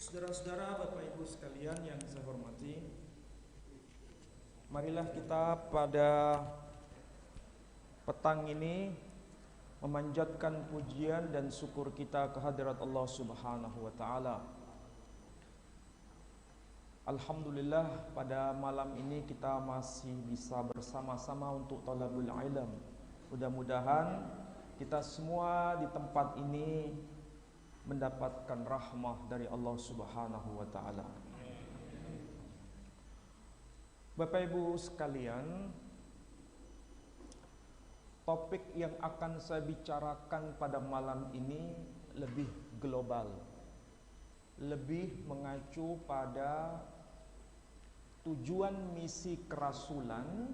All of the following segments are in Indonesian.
Saudara-saudara, Bapak Ibu sekalian yang saya hormati, marilah kita pada petang ini memanjatkan pujian dan syukur kita kehadirat Allah Subhanahu wa taala. Alhamdulillah, pada malam ini kita masih bisa bersama-sama untuk talabul ilm. Mudah-mudahan kita semua di tempat ini mendapatkan rahmah dari Allah Subhanahu wa taala. Bapak Ibu sekalian, topik yang akan saya bicarakan pada malam ini lebih global, lebih mengacu pada tujuan misi kerasulan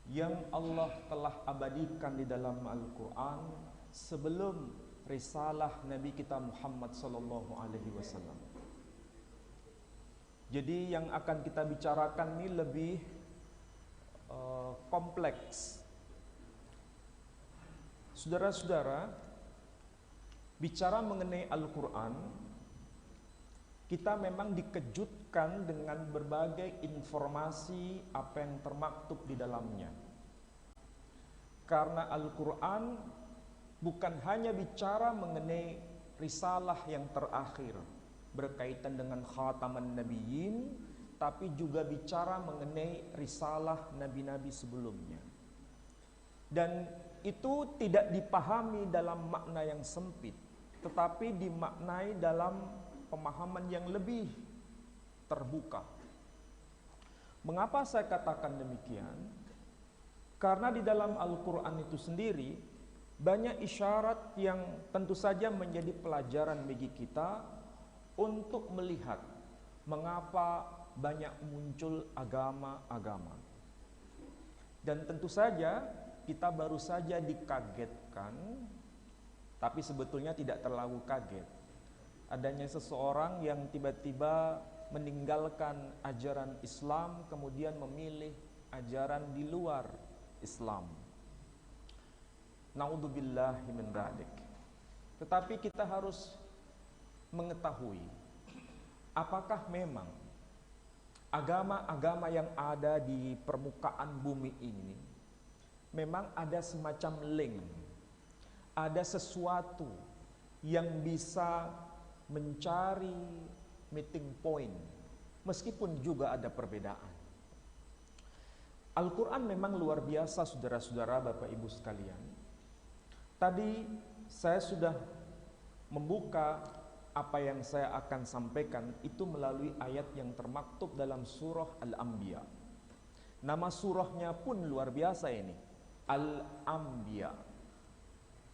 yang Allah telah abadikan di dalam Al-Quran sebelum risalah Nabi kita Muhammad sallallahu alaihi wasallam. Jadi yang akan kita bicarakan ini lebih kompleks. Saudara-saudara, bicara mengenai Al-Quran, kita memang dikejutkan dengan berbagai informasi apa yang termaktub di dalamnya. Karena Al-Quran bukan hanya bicara mengenai risalah yang terakhir berkaitan dengan khataman nabiyyin, tapi juga bicara mengenai risalah nabi-nabi sebelumnya. Dan itu tidak dipahami dalam makna yang sempit, tetapi dimaknai dalam pemahaman yang lebih terbuka. Mengapa saya katakan demikian? Karena di dalam Al-Quran itu sendiri banyak isyarat yang tentu saja menjadi pelajaran bagi kita untuk melihat mengapa banyak muncul agama-agama. Dan tentu saja kita baru saja dikagetkan, tapi sebetulnya tidak terlalu kaget. Adanya seseorang yang tiba-tiba meninggalkan ajaran Islam kemudian memilih ajaran di luar Islam. Naudzubillahi min dzalik. Tetapi kita harus mengetahui apakah memang agama-agama yang ada di permukaan bumi ini memang ada semacam link, ada sesuatu yang bisa mencari meeting point meskipun juga ada perbedaan. Al-Quran memang luar biasa, saudara-saudara, Bapak Ibu sekalian. Tadi saya sudah membuka apa yang saya akan sampaikan itu melalui ayat yang termaktub dalam surah Al-Anbiya. Nama surahnya pun luar biasa ini, Al-Anbiya.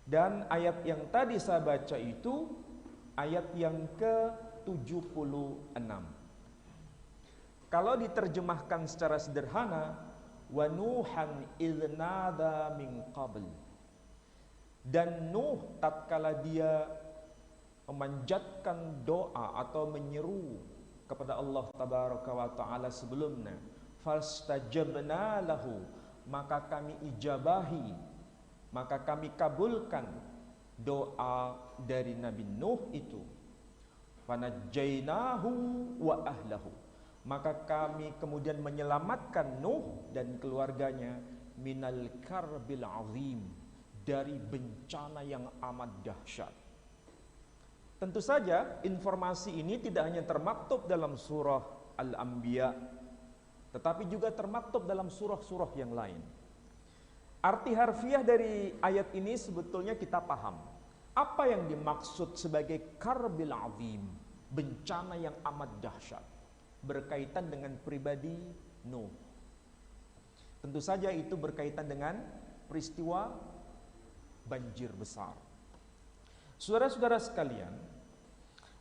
Dan ayat yang tadi saya baca itu ayat yang ke-76. Kalau diterjemahkan secara sederhana, wa Nuhan idh nada min qabl. Dan Nuh tatkala dia memanjatkan doa atau menyeru kepada Allah tabaraka wa taala sebelumnya, fastajabna lahu, maka kami ijabahi, maka kami kabulkan doa dari Nabi Nuh itu. Fanajjainahu wa ahlahu, maka kami kemudian menyelamatkan Nuh dan keluarganya minal karbil azim, dari bencana yang amat dahsyat. Tentu saja informasi ini tidak hanya termaktub dalam surah Al-Anbiya, tetapi juga termaktub dalam surah-surah yang lain. Arti harfiah dari ayat ini sebetulnya kita paham. Apa yang dimaksud sebagai karbil azim, bencana yang amat dahsyat, berkaitan dengan pribadi Nuh. Tentu saja itu berkaitan dengan peristiwa banjir besar. Saudara-saudara sekalian,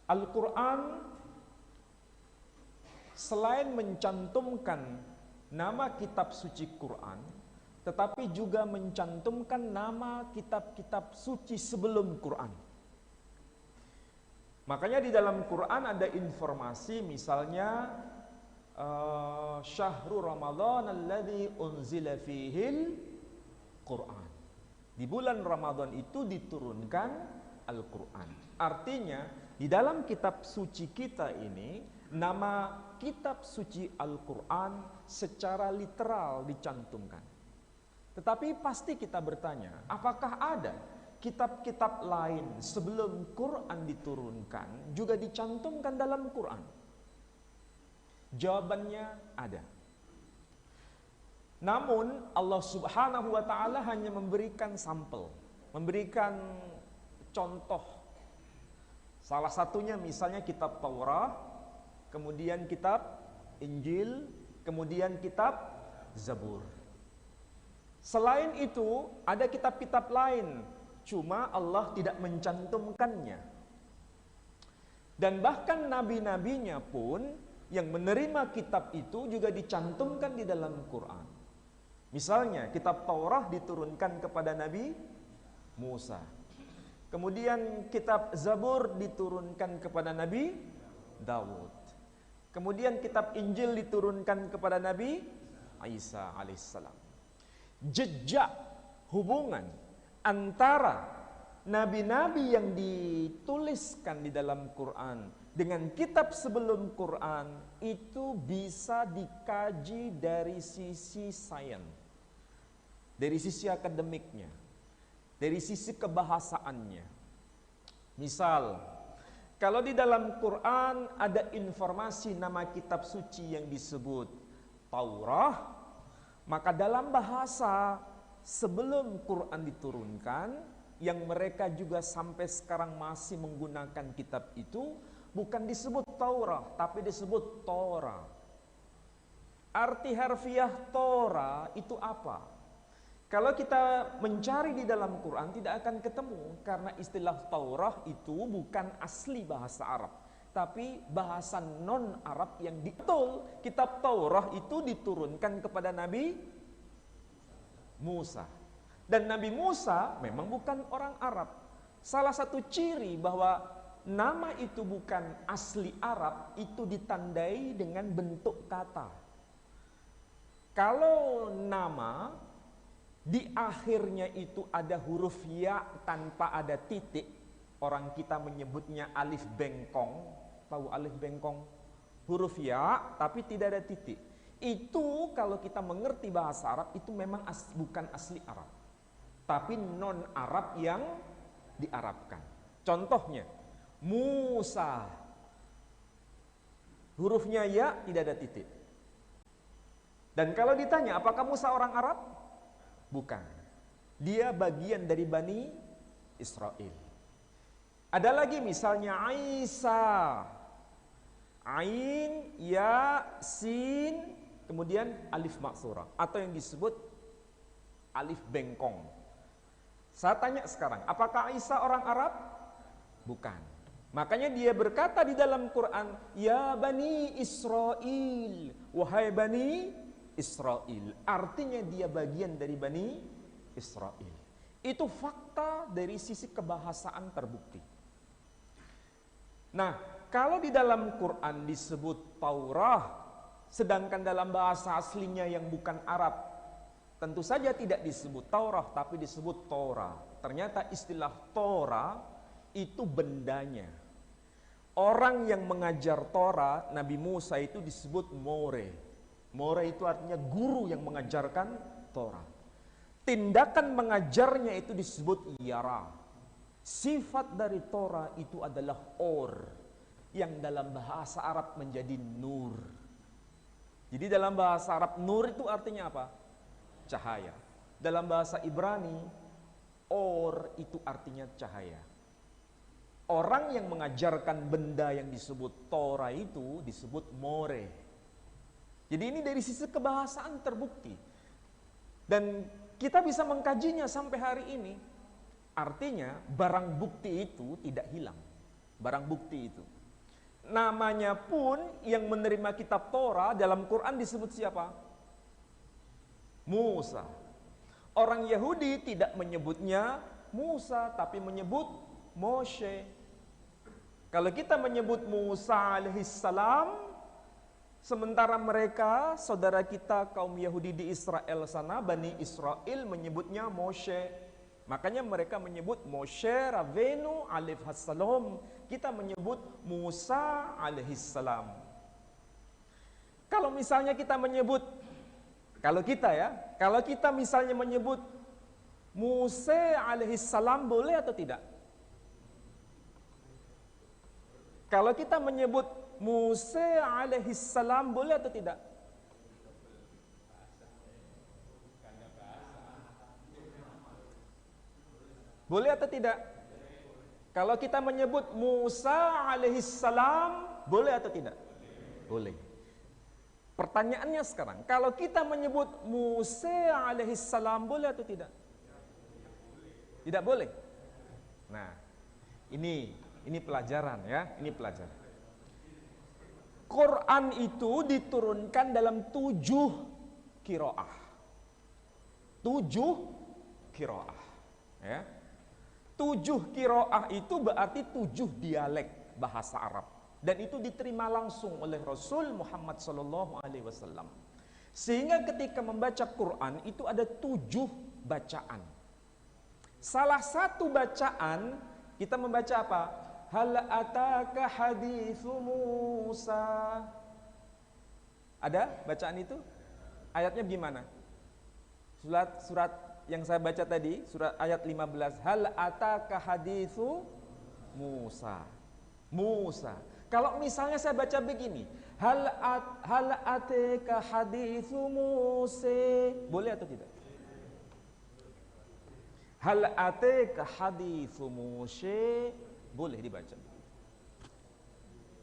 Al-Quran selain mencantumkan nama kitab suci Quran, tetapi juga mencantumkan nama kitab-kitab suci sebelum Quran. Makanya di dalam Quran ada informasi misalnya Syahrul Ramadan alladzi unzila fihil Quran. Di bulan Ramadan itu diturunkan Al-Quran. Artinya di dalam kitab suci kita ini, nama kitab suci Al-Quran secara literal dicantumkan. Tetapi pasti kita bertanya, apakah ada kitab-kitab lain sebelum Quran diturunkan juga dicantumkan dalam Quran? Jawabannya ada. Namun Allah Subhanahu wa taala hanya memberikan sampel, memberikan contoh. Salah satunya misalnya kitab Taurat, kemudian kitab Injil, kemudian kitab Zabur. Selain itu ada kitab-kitab lain, cuma Allah tidak mencantumkannya. Dan bahkan nabi-nabinya pun yang menerima kitab itu juga dicantumkan di dalam Quran. Misalnya kitab Taurat diturunkan kepada Nabi Musa. Kemudian kitab Zabur diturunkan kepada Nabi Daud. Kemudian kitab Injil diturunkan kepada Nabi Isa alaihissalam. Jejak hubungan antara nabi-nabi yang dituliskan di dalam Quran dengan kitab sebelum Quran itu bisa dikaji dari sisi sains, dari sisi akademiknya, dari sisi kebahasaannya. Misal, kalau di dalam Quran ada informasi nama kitab suci yang disebut Taurat, maka dalam bahasa sebelum Quran diturunkan, yang mereka juga sampai sekarang masih menggunakan kitab itu, bukan disebut Taurat, tapi disebut Torah. Arti harfiah Torah itu apa? Kalau kita mencari di dalam Quran tidak akan ketemu, karena istilah Taurat itu bukan asli bahasa Arab, tapi bahasa non-Arab yang betul. Kitab Taurat itu diturunkan kepada Nabi Musa. Dan Nabi Musa memang bukan orang Arab. Salah satu ciri bahwa nama itu bukan asli Arab itu ditandai dengan bentuk kata. Kalau nama di akhirnya itu ada huruf ya tanpa ada titik, orang kita menyebutnya alif bengkong. Tahu alif bengkong? Huruf ya tapi tidak ada titik. Itu kalau kita mengerti bahasa Arab itu memang bukan asli Arab, tapi non Arab yang diarabkan. Contohnya Musa, hurufnya ya tidak ada titik. Dan kalau ditanya apakah Musa orang Arab? Bukan. Dia bagian dari Bani Israel. Ada lagi misalnya Isa. Ain, ya, sin, kemudian alif maksurah atau yang disebut alif bengkong. Saya tanya sekarang, apakah Isa orang Arab? Bukan. Makanya dia berkata di dalam Quran, ya Bani Israel, wahai Bani Israel. Artinya dia bagian dari Bani Israel. Itu fakta dari sisi kebahasaan terbukti. Nah, kalau di dalam Quran disebut Taurat, sedangkan dalam bahasa aslinya yang bukan Arab, tentu saja tidak disebut Taurat, tapi disebut Torah. Ternyata istilah Torah itu bendanya. Orang yang mengajar Torah, Nabi Musa itu disebut More. More itu artinya guru yang mengajarkan Torah. Tindakan mengajarnya itu disebut Yara. Sifat dari Torah itu adalah Or, yang dalam bahasa Arab menjadi Nur. Jadi dalam bahasa Arab Nur itu artinya apa? Cahaya. Dalam bahasa Ibrani Or itu artinya cahaya. Orang yang mengajarkan benda yang disebut Torah itu disebut More. Jadi ini dari sisi kebahasaan terbukti. Dan kita bisa mengkajinya sampai hari ini. Artinya barang bukti itu tidak hilang. Barang bukti itu. Namanya pun yang menerima kitab Torah dalam Quran disebut siapa? Musa. Orang Yahudi tidak menyebutnya Musa, tapi menyebut Moshe. Kalau kita menyebut Musa alaihissalam, sementara mereka, saudara kita kaum Yahudi di Israel sana, Bani Israel menyebutnya Moshe. Makanya mereka menyebut Moshe Rabbeinu alaihissalam, kita menyebut Musa alaihissalam. Kalau misalnya kita menyebut, kalau kita misalnya menyebut Musa alaihissalam, boleh atau tidak? Kalau kita menyebut Musa alaihissalam, boleh atau tidak? Boleh atau tidak? Kalau kita menyebut Musa alaihissalam, boleh atau tidak? Boleh. Pertanyaannya sekarang, kalau kita menyebut Musa alaihissalam, boleh atau tidak? Tidak boleh. Nah, ini pelajaran ya, ini pelajaran. Quran itu diturunkan dalam 7 qiraah. 7 qiraah. Ya. 7 qiraah itu berarti 7 dialek bahasa Arab, dan itu diterima langsung oleh Rasul Muhammad SAW. Sehingga ketika membaca Quran itu ada 7 bacaan. Salah satu bacaan kita membaca apa? Hal ataka haditsu Musa. Ada bacaan itu? Ayatnya gimana? Surat yang saya baca tadi, surat ayat 15, hal ataka haditsu Musa. Musa. Kalau misalnya saya baca begini, hal ataka haditsu Musa, boleh atau tidak? Hal ataka haditsu Musa, boleh dibaca.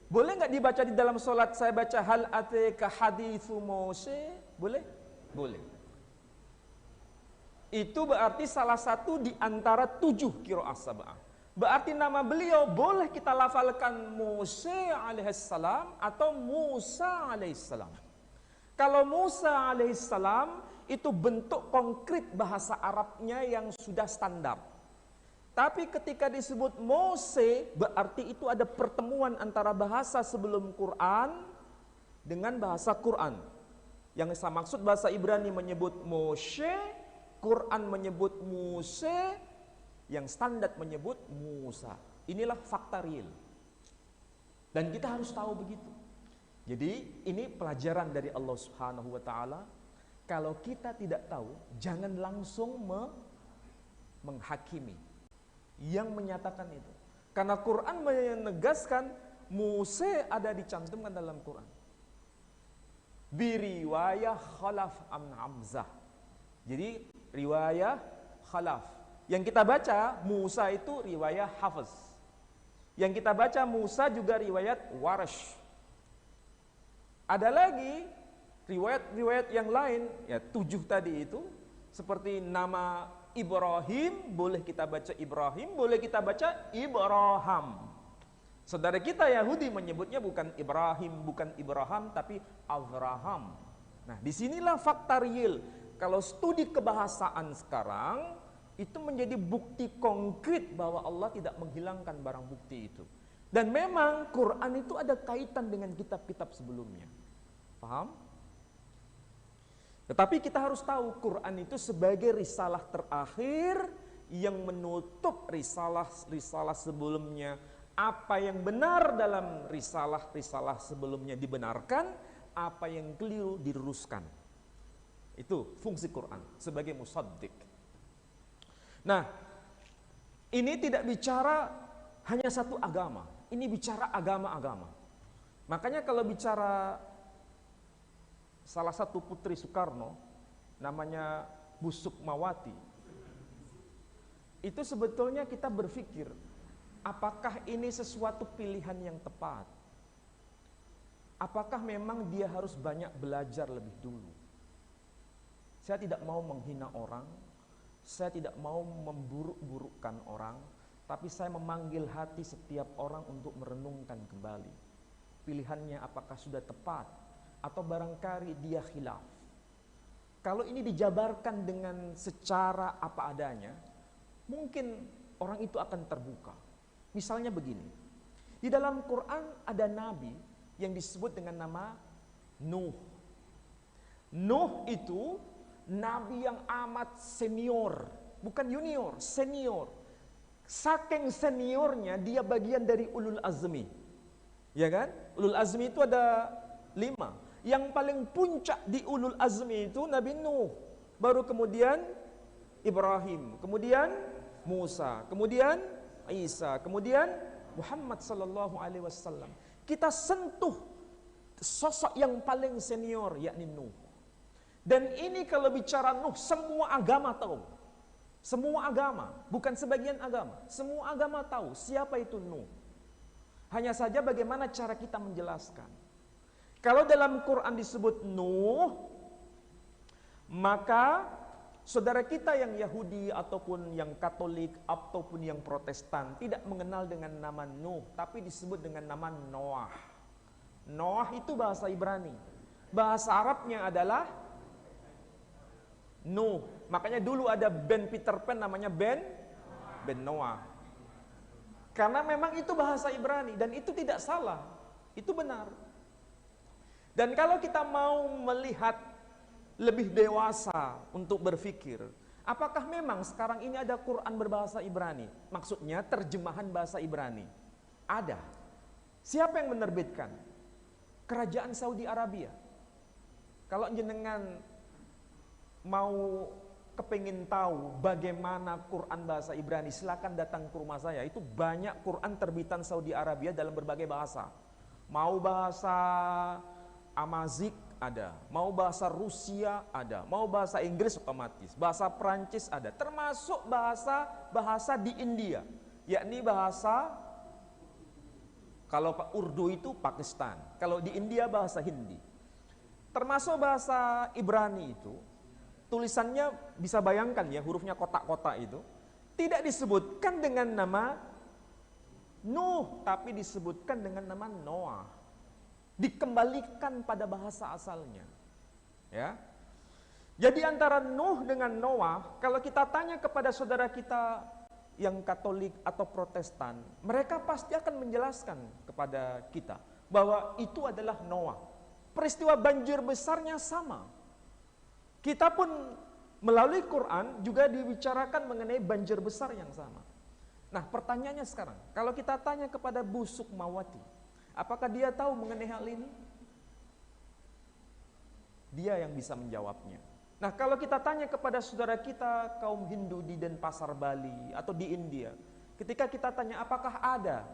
Boleh nggak dibaca di dalam solat saya baca hal ataka haditsu Musa? Boleh? Boleh. Itu berarti salah satu di antara 7 qiraah sab'ah. Berarti nama beliau boleh kita lafalkan Musa alaihissalam atau Musa alaihissalam. Kalau Musa alaihissalam itu bentuk konkret bahasa Arabnya yang sudah standar. Tapi ketika disebut Mose, berarti itu ada pertemuan antara bahasa sebelum Quran dengan bahasa Quran. Yang saya maksud bahasa Ibrani menyebut Moshe, Quran menyebut Musa, yang standar menyebut Musa. Inilah fakta real. Dan kita harus tahu begitu. Jadi ini pelajaran dari Allah Subhanahu wa taala. Kalau kita tidak tahu, jangan langsung menghakimi yang menyatakan itu. Karena Quran menegaskan Musa ada dicantumkan dalam Quran. Biriwayah khalaf an Hamzah. Jadi riwayah khalaf. Yang kita baca Musa itu riwayah Hafiz. Yang kita baca Musa juga riwayat Warash. Ada lagi riwayat-riwayat yang lain, ya 7 tadi itu, seperti nama Ibrahim, boleh kita baca Ibrahim, boleh kita baca Ibrahim. Saudara kita Yahudi menyebutnya bukan Ibrahim, bukan Ibrahim, tapi Avraham. Nah, disinilah fakta real. Kalau studi kebahasaan sekarang, itu menjadi bukti konkret bahwa Allah tidak menghilangkan barang bukti itu. Dan memang Quran itu ada kaitan dengan kitab-kitab sebelumnya. Paham? Tetapi kita harus tahu Quran itu sebagai risalah terakhir yang menutup risalah-risalah sebelumnya. Apa yang benar dalam risalah-risalah sebelumnya dibenarkan, apa yang keliru diluruskan. Itu fungsi Quran sebagai musaddiq. Nah, ini tidak bicara hanya satu agama. Ini bicara agama-agama. Makanya kalau bicara salah satu putri Soekarno, namanya Bu Sukmawati, itu sebetulnya kita berpikir, apakah ini sesuatu pilihan yang tepat? Apakah memang dia harus banyak belajar lebih dulu? Saya tidak mau menghina orang, saya tidak mau memburuk-burukkan orang, tapi saya memanggil hati setiap orang untuk merenungkan kembali. Pilihannya apakah sudah tepat, atau barangkali dia khilaf. Kalau ini dijabarkan dengan secara apa adanya, mungkin orang itu akan terbuka. Misalnya begini, di dalam Quran ada nabi yang disebut dengan nama Nuh. Nuh itu nabi yang amat senior bukan junior, senior. Saking seniornya dia bagian dari ulul azmi. Ya kan? Ulul azmi itu ada 5. Yang paling puncak di ulul azmi itu Nabi Nuh. Baru kemudian Ibrahim, kemudian Musa, kemudian Isa, kemudian Muhammad sallallahu alaihi wasallam. Kita sentuh sosok yang paling senior, yakni Nuh. Dan ini kalau bicara Nuh, semua agama tahu. Semua agama, bukan sebagian agama. Semua agama tahu siapa itu Nuh. Hanya saja bagaimana cara kita menjelaskan. Kalau dalam Quran disebut Nuh, maka saudara kita yang Yahudi ataupun yang Katolik ataupun yang Protestan tidak mengenal dengan nama Nuh, tapi disebut dengan nama Noah. Noah itu bahasa Ibrani. Bahasa Arabnya adalah Nuh. Makanya dulu ada band Peter Pan namanya band Noah. Karena memang itu bahasa Ibrani dan itu tidak salah. Itu benar. Dan kalau kita mau melihat lebih dewasa untuk berpikir, apakah memang sekarang ini ada Quran berbahasa Ibrani? Maksudnya terjemahan bahasa Ibrani. Ada. Siapa yang menerbitkan? Kerajaan Saudi Arabia. Kalau jenengan mau kepingin tahu bagaimana Quran bahasa Ibrani, silakan datang ke rumah saya. Itu banyak Quran terbitan Saudi Arabia dalam berbagai bahasa. Mau bahasa Amazik ada, mau bahasa Rusia ada, mau bahasa Inggris otomatis, bahasa Prancis ada, termasuk bahasa di India, yakni bahasa, kalau Urdu itu Pakistan, kalau di India bahasa Hindi. Termasuk bahasa Ibrani itu, tulisannya bisa bayangkan ya, hurufnya kotak-kotak itu, tidak disebutkan dengan nama Nuh, tapi disebutkan dengan nama Noah. Dikembalikan pada bahasa asalnya. Ya. Jadi antara Nuh dengan Noah, kalau kita tanya kepada saudara kita yang Katolik atau Protestan, mereka pasti akan menjelaskan kepada kita bahwa itu adalah Noah. Peristiwa banjir besarnya sama. Kita pun melalui Quran juga dibicarakan mengenai banjir besar yang sama. Nah, pertanyaannya sekarang, kalau kita tanya kepada Bu Sukmawati, apakah dia tahu mengenai hal ini? Dia yang bisa menjawabnya. Nah, kalau kita tanya kepada saudara kita kaum Hindu di Denpasar, Bali atau di India, ketika kita tanya apakah ada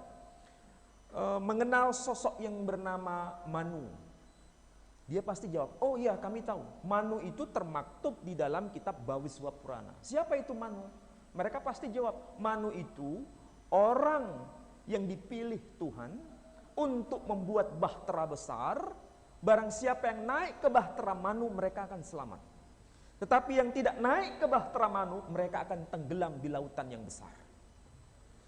mengenal sosok yang bernama Manu, dia pasti jawab, oh iya kami tahu. Manu itu termaktub di dalam kitab Bhaviswa Purana. Siapa itu Manu? Mereka pasti jawab, Manu itu orang yang dipilih Tuhan untuk membuat bahtera besar. Barang siapa yang naik ke bahtera Manu, mereka akan selamat. Tetapi yang tidak naik ke bahtera Manu, mereka akan tenggelam di lautan yang besar.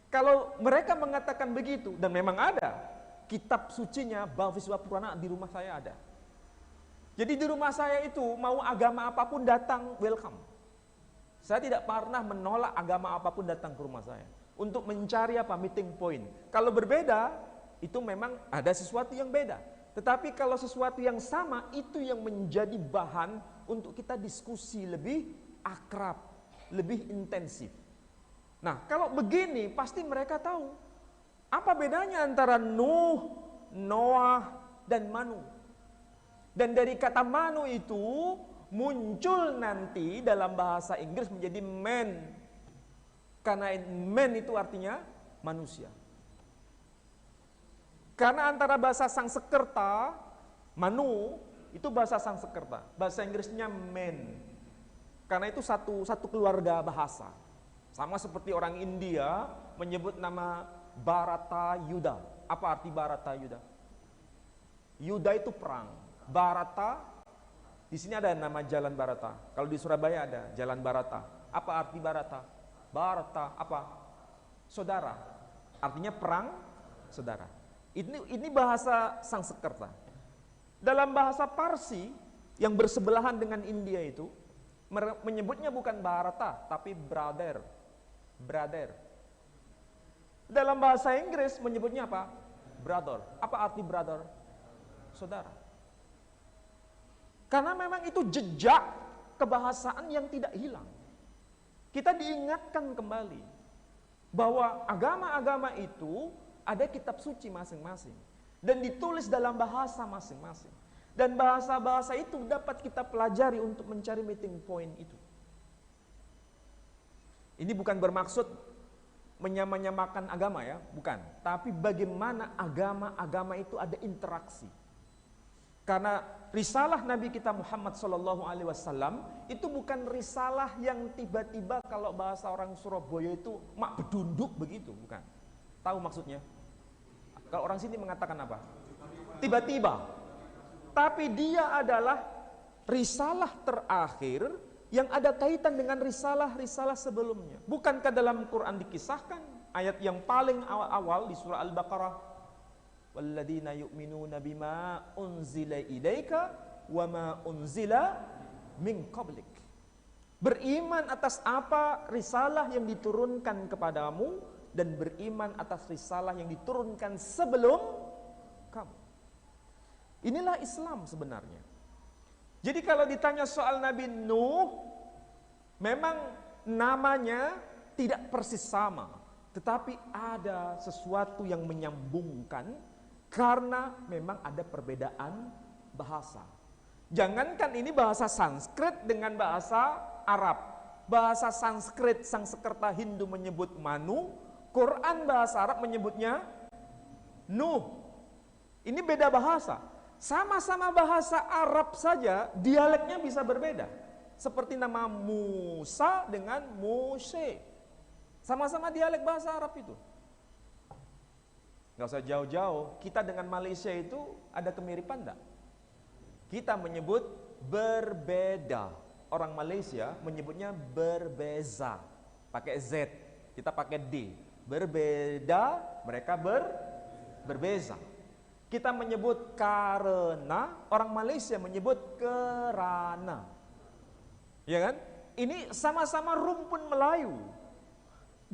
Kalau mereka mengatakan begitu, dan memang ada, kitab sucinya Bhaviswa Purana di rumah saya ada. Jadi di rumah saya itu mau agama apapun datang, welcome. Saya tidak pernah menolak agama apapun datang ke rumah saya untuk mencari apa meeting point. Kalau berbeda, itu memang ada sesuatu yang beda. Tetapi kalau sesuatu yang sama, itu yang menjadi bahan untuk kita diskusi lebih akrab, lebih intensif. Nah, kalau begini pasti mereka tahu apa bedanya antara Nuh, Noah, dan Manu. Dan dari kata Manu itu muncul nanti dalam bahasa Inggris menjadi man. Karena man itu artinya manusia. Karena antara bahasa Sangsekerta, Manu, itu bahasa Sangsekerta. Bahasa Inggrisnya man. Karena itu satu keluarga bahasa. Sama seperti orang India menyebut nama Bharata Yuddha. Apa arti Bharata Yuddha? Yuddha itu perang. Bharata, di sini ada nama Jalan Bharata. Kalau di Surabaya ada Jalan Bharata. Apa arti Bharata? Bharata apa? Saudara. Artinya perang saudara. Ini bahasa Sangsekerta. Dalam bahasa Parsi yang bersebelahan dengan India itu menyebutnya bukan Bharata tapi brother. Brother. Dalam bahasa Inggris menyebutnya apa? Brother. Apa arti brother? Saudara. Karena memang itu jejak kebahasaan yang tidak hilang. Kita diingatkan kembali bahwa agama-agama itu ada kitab suci masing-masing dan ditulis dalam bahasa masing-masing. Dan bahasa-bahasa itu dapat kita pelajari untuk mencari meeting point itu. Ini bukan bermaksud menyamakan agama ya, bukan. Tapi bagaimana agama-agama itu ada interaksi. Karena risalah Nabi kita Muhammad SAW itu bukan risalah yang tiba-tiba kalau bahasa orang Surabaya itu mak bedunduk begitu, bukan. Tahu maksudnya? Kalau orang sini mengatakan apa? Tiba-tiba. Tapi dia adalah risalah terakhir yang ada kaitan dengan risalah-risalah sebelumnya. Bukankah dalam Quran dikisahkan ayat yang paling awal di surah Al-Baqarah, walladzina yu'minuna bima unzila ilaika wa ma unzila min qablik. Beriman atas apa risalah yang diturunkan kepadamu dan beriman atas risalah yang diturunkan sebelum kamu. Inilah Islam sebenarnya. Jadi kalau ditanya soal Nabi Nuh, memang namanya tidak persis sama, tetapi ada sesuatu yang menyambungkan karena memang ada perbedaan bahasa. Jangankan ini bahasa Sanskrit dengan bahasa Arab. Bahasa Sanskrit Sanskerta Hindu menyebut Manu, Quran bahasa Arab menyebutnya Nuh. Ini beda bahasa. Sama-sama bahasa Arab saja, dialeknya bisa berbeda. Seperti nama Musa dengan Moshe. Sama-sama dialek bahasa Arab itu. Nggak usah jauh-jauh, kita dengan Malaysia itu ada kemiripan enggak? Kita menyebut berbeda. Orang Malaysia menyebutnya berbeza. Pakai Z, kita pakai D. Berbeda, mereka berbeza. Kita menyebut karena, orang Malaysia menyebut kerana. Ya kan? Ini sama-sama rumpun Melayu.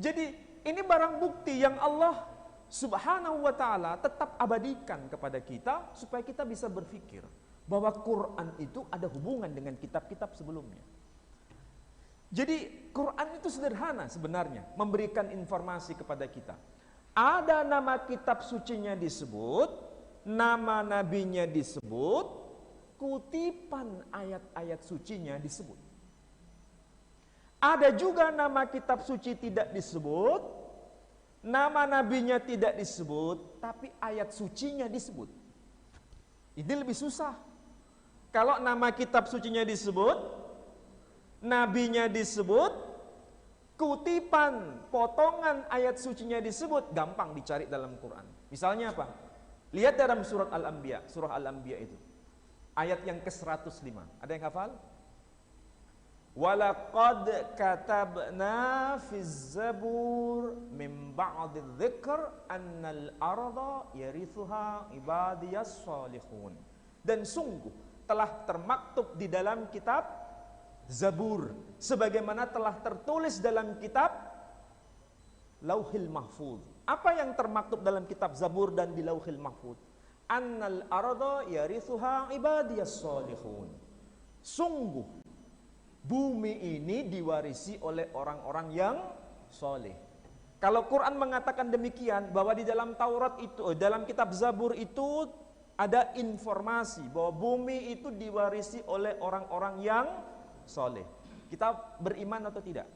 Jadi ini barang bukti yang Allah Subhanahu wa ta'ala tetap abadikan kepada kita supaya kita bisa berpikir bahwa Quran itu ada hubungan dengan kitab-kitab sebelumnya. Jadi Quran itu sederhana sebenarnya memberikan informasi kepada kita. Ada nama kitab sucinya disebut, nama nabinya disebut, kutipan ayat-ayat sucinya disebut. Ada juga nama kitab suci tidak disebut, nama nabinya tidak disebut, tapi ayat sucinya disebut. Ini lebih susah. Kalau nama kitab sucinya disebut, nabinya disebut, kutipan, potongan ayat sucinya disebut, gampang dicari dalam Quran. Misalnya apa? Lihat dalam surat Al-Anbiya, surah Al-Anbiya itu. Ayat yang ke-105. Ada yang hafal? Walaqad katabna fiz zabur min ba'di dzikr annal arda yarithuha ibadiyas salihun. Dan sungguh telah termaktub di dalam kitab Zabur sebagaimana telah tertulis dalam kitab Lauhil Mahfuz. Apa yang termaktub dalam kitab Zabur dan di Lauhil Mahfuz? Annal arda yarithuha ibadiyas salihun. Sungguh bumi ini diwarisi oleh orang-orang yang soleh. Kalau Quran mengatakan demikian, bahwa di dalam Taurat itu, dalam kitab Zabur itu ada informasi bahwa bumi itu diwarisi oleh orang-orang yang soleh. Kita beriman atau tidak?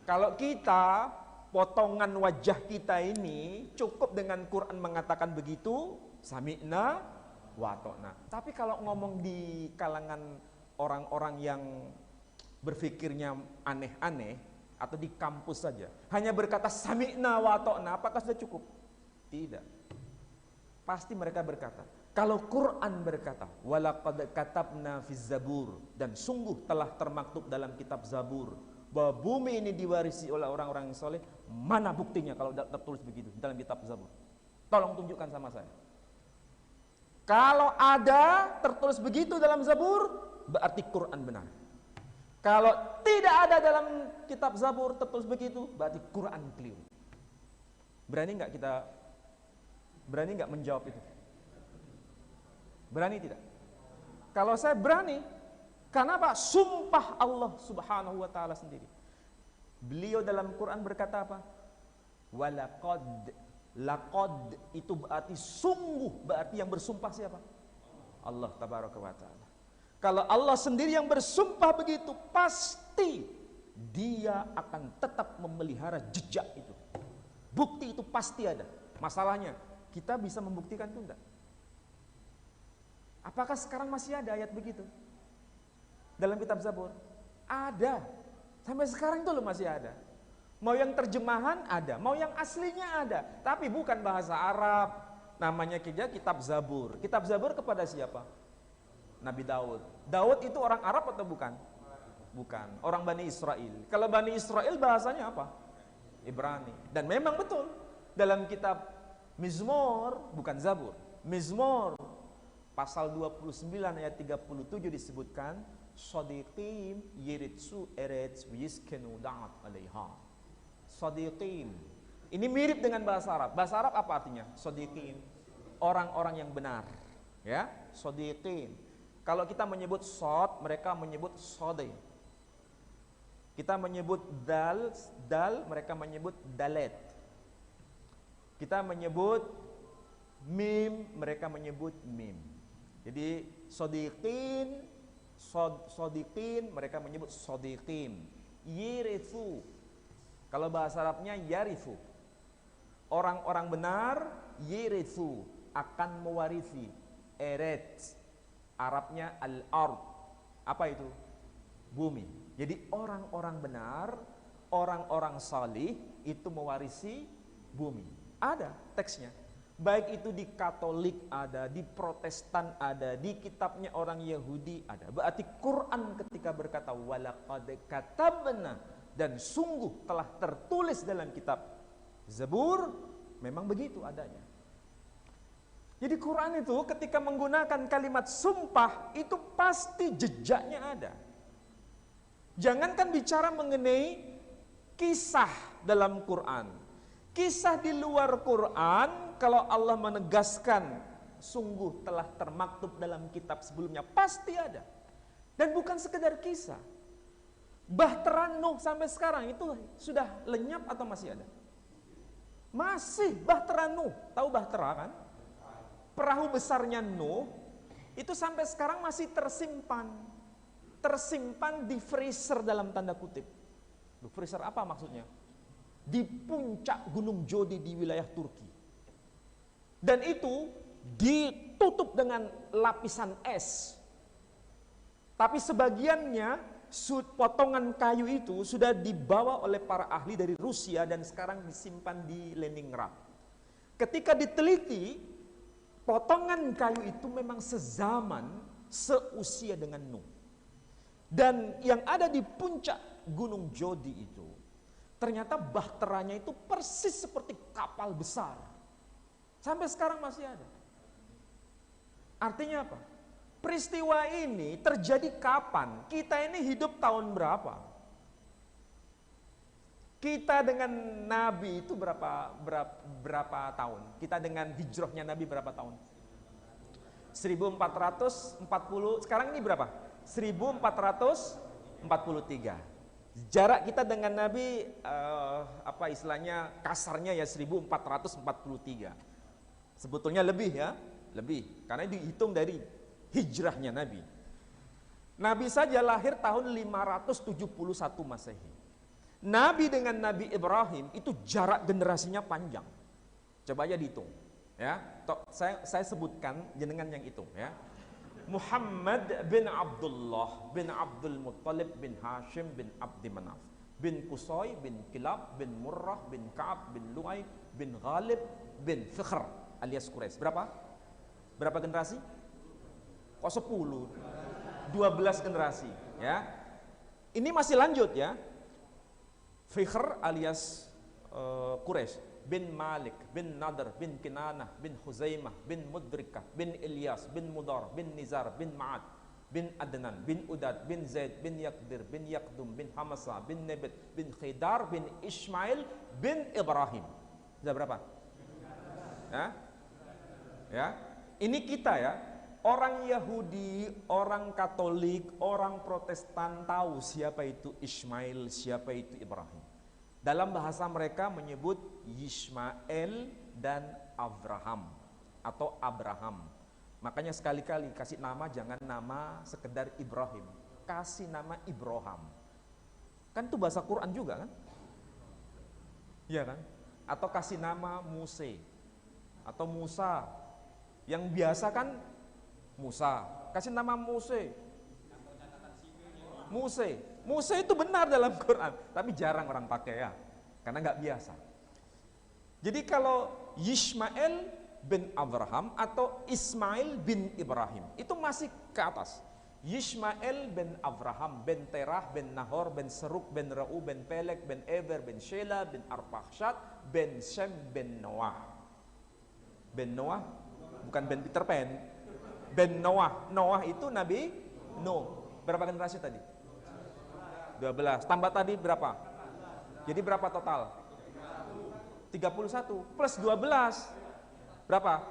Kalau kita, potongan wajah kita ini cukup dengan Quran mengatakan begitu, sami'na wa ta'na. Tapi kalau ngomong di kalangan orang-orang yang berpikirnya aneh-aneh atau di kampus saja, hanya berkata sami'na wa ta'na, apakah sudah cukup? Tidak. Pasti mereka berkata, kalau Quran berkata walaqad katabna fiz zabur, dan sungguh telah termaktub dalam kitab Zabur bahwa bumi ini diwarisi oleh orang-orang yang soleh, mana buktinya kalau tertulis begitu dalam kitab Zabur? Tolong tunjukkan sama saya. Kalau ada tertulis begitu dalam Zabur, berarti Quran benar. Kalau tidak ada dalam kitab Zabur tertulis begitu, berarti Quran keliru. Berani nggak menjawab itu? Berani tidak? Kalau saya berani, karena apa? Sumpah Allah Subhanahu wa ta'ala sendiri. Beliau dalam Quran berkata apa? Walaqad, laqad itu berarti sungguh, berarti yang bersumpah siapa? Allah tabaraka wa ta'ala. Kalau Allah sendiri yang bersumpah begitu, pasti dia akan tetap memelihara jejak itu. Bukti itu pasti ada. Masalahnya, kita bisa membuktikan itu enggak? Apakah sekarang masih ada ayat begitu? Dalam kitab Zabur? Ada. Sampai sekarang itu loh masih ada. Mau yang terjemahan ada, mau yang aslinya ada. Tapi bukan bahasa Arab. Namanya kitab Zabur. Kitab Zabur kepada siapa? Nabi Daud. Daud itu orang Arab atau bukan? Bukan. Orang Bani Israel. Kalau Bani Israel bahasanya apa? Ibrani. Dan memang betul. Dalam kitab Mizmor, bukan Zabur. Mizmor pasal 29 ayat 37 disebutkan Sadiqim yiritsu eretz wiskenu da'at alaiha. Sadiqim. Ini mirip dengan bahasa Arab. Bahasa Arab apa artinya? Sadiqim. Orang-orang yang benar. Ya, Sadiqim. Kalau kita menyebut sod, mereka menyebut sode. Kita menyebut dal, mereka menyebut dalet. Kita menyebut mim, mereka menyebut mim. Jadi sodiqin, sodiqin, mereka menyebut sodiqin. Yirithu, kalau bahasa Arabnya yarithu. Orang-orang benar, yirithu, akan mewarisi. Eret, Arabnya al-ard. Apa itu? Bumi. Jadi orang-orang benar, orang-orang salih itu mewarisi bumi. Ada teksnya. Baik itu di Katolik ada, di Protestan ada, di kitabnya orang Yahudi ada. Berarti Quran ketika berkata walaqad katabna, dan sungguh telah tertulis dalam kitab Zabur, memang begitu adanya. Jadi Quran itu ketika menggunakan kalimat sumpah itu pasti jejaknya ada. Jangankan bicara mengenai kisah dalam Quran. Kisah di luar Quran, kalau Allah menegaskan sungguh telah termaktub dalam kitab sebelumnya, pasti ada. Dan bukan sekedar kisah. Bahtera Nuh sampai sekarang itu sudah lenyap atau masih ada? Masih Bahtera Nuh. Tahu Bahtera kan? Perahu besarnya Nuh itu sampai sekarang masih tersimpan. Tersimpan di freezer dalam tanda kutip. Freezer apa maksudnya? Di puncak Gunung Jodi di wilayah Turki. Dan itu ditutup dengan lapisan es. Tapi sebagiannya potongan kayu itu sudah dibawa oleh para ahli dari Rusia dan sekarang disimpan di Leningrad. Ketika diteliti, potongan kayu itu memang sezaman, seusia dengan Nuh. Dan yang ada di puncak Gunung Jodi itu, ternyata bahteranya itu persis seperti kapal besar. Sampai sekarang masih ada. Artinya apa? Peristiwa ini terjadi kapan? Kita ini hidup tahun berapa? Kita dengan Nabi itu berapa tahun? Kita dengan hijrahnya Nabi berapa tahun? 1440. Sekarang ini berapa? 1443. Jarak kita dengan Nabi apa istilahnya kasarnya ya 1443. Sebetulnya lebih ya, lebih karena dihitung dari hijrahnya Nabi. Nabi saja lahir tahun 571 Masehi. Nabi dengan Nabi Ibrahim itu jarak generasinya panjang. Coba aja dihitung ya. Saya sebutkan jenengan yang hitung ya. Muhammad bin Abdullah bin Abdul Muttalib bin Hashim bin Abdi Manaf bin Qusay bin Kilab bin Murrah bin Ka'ab bin Lu'ay bin Ghalib bin Fikhr alias Quraisy. Berapa generasi? Kok 10? 12 generasi ya. Ini masih lanjut ya. Fikhr alias Quraisy bin Malik, bin Nadr, bin Kinanah, bin Huzaimah, bin Mudrikah, bin Ilyas, bin Mudar, bin Nizar, bin Ma'ad, bin Adnan, bin Udad, bin Zaid, bin Yaqdir, bin Yaqdum, bin Hamasa, bin Nebet, bin Khidar, bin Ismail, bin Ibrahim. Sudah berapa? Ya? Ya? Ini kita ya. Orang Yahudi, orang Katolik, orang Protestan tahu siapa itu Ismail, siapa itu Ibrahim. Dalam bahasa mereka menyebut Yishmael dan Abraham atau Abraham. Makanya sekali-kali kasih nama jangan nama sekedar Ibrahim, kasih nama Ibrahim. Kan itu bahasa Quran juga kan? Iya kan? Atau kasih nama Muse atau Musa. Yang biasa kan Musa, kasih nama Muse. Muse itu benar dalam Quran, tapi jarang orang pakai ya, karena nggak biasa. Jadi kalau Yishmael bin Abraham atau Ismail bin Ibrahim itu masih ke atas. Yishmael bin Abraham bin Terah bin Nahor bin Seruk bin Ra'u bin Pelek bin Eber bin Shela bin Arpakshad bin Shem bin Noah. Bin Noah bukan bin Peter Pan. Bin Noah. Noah itu Nabi Nuh. Berapa generasi tadi? 12. Tambah tadi berapa? Jadi berapa total? 31 plus 12 berapa?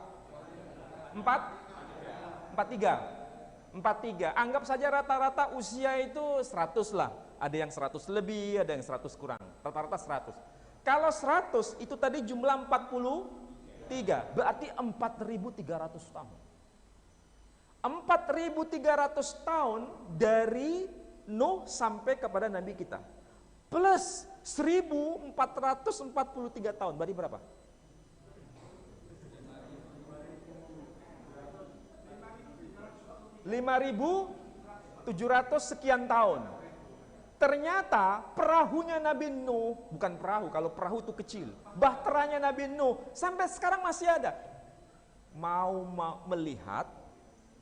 43. Anggap saja rata-rata usia itu 100 lah. Ada yang 100 lebih, ada yang 100 kurang. Rata-rata 100. Kalau 100 itu tadi jumlah 43, berarti 4.300 tahun. 4.300 tahun dari Nuh sampai kepada Nabi kita. Plus 1.443 tahun, berarti berapa? 5.700 sekian tahun. Ternyata perahunya Nabi Nuh, bukan perahu, kalau perahu itu kecil, bahteranya Nabi Nuh sampai sekarang masih ada. Mau melihat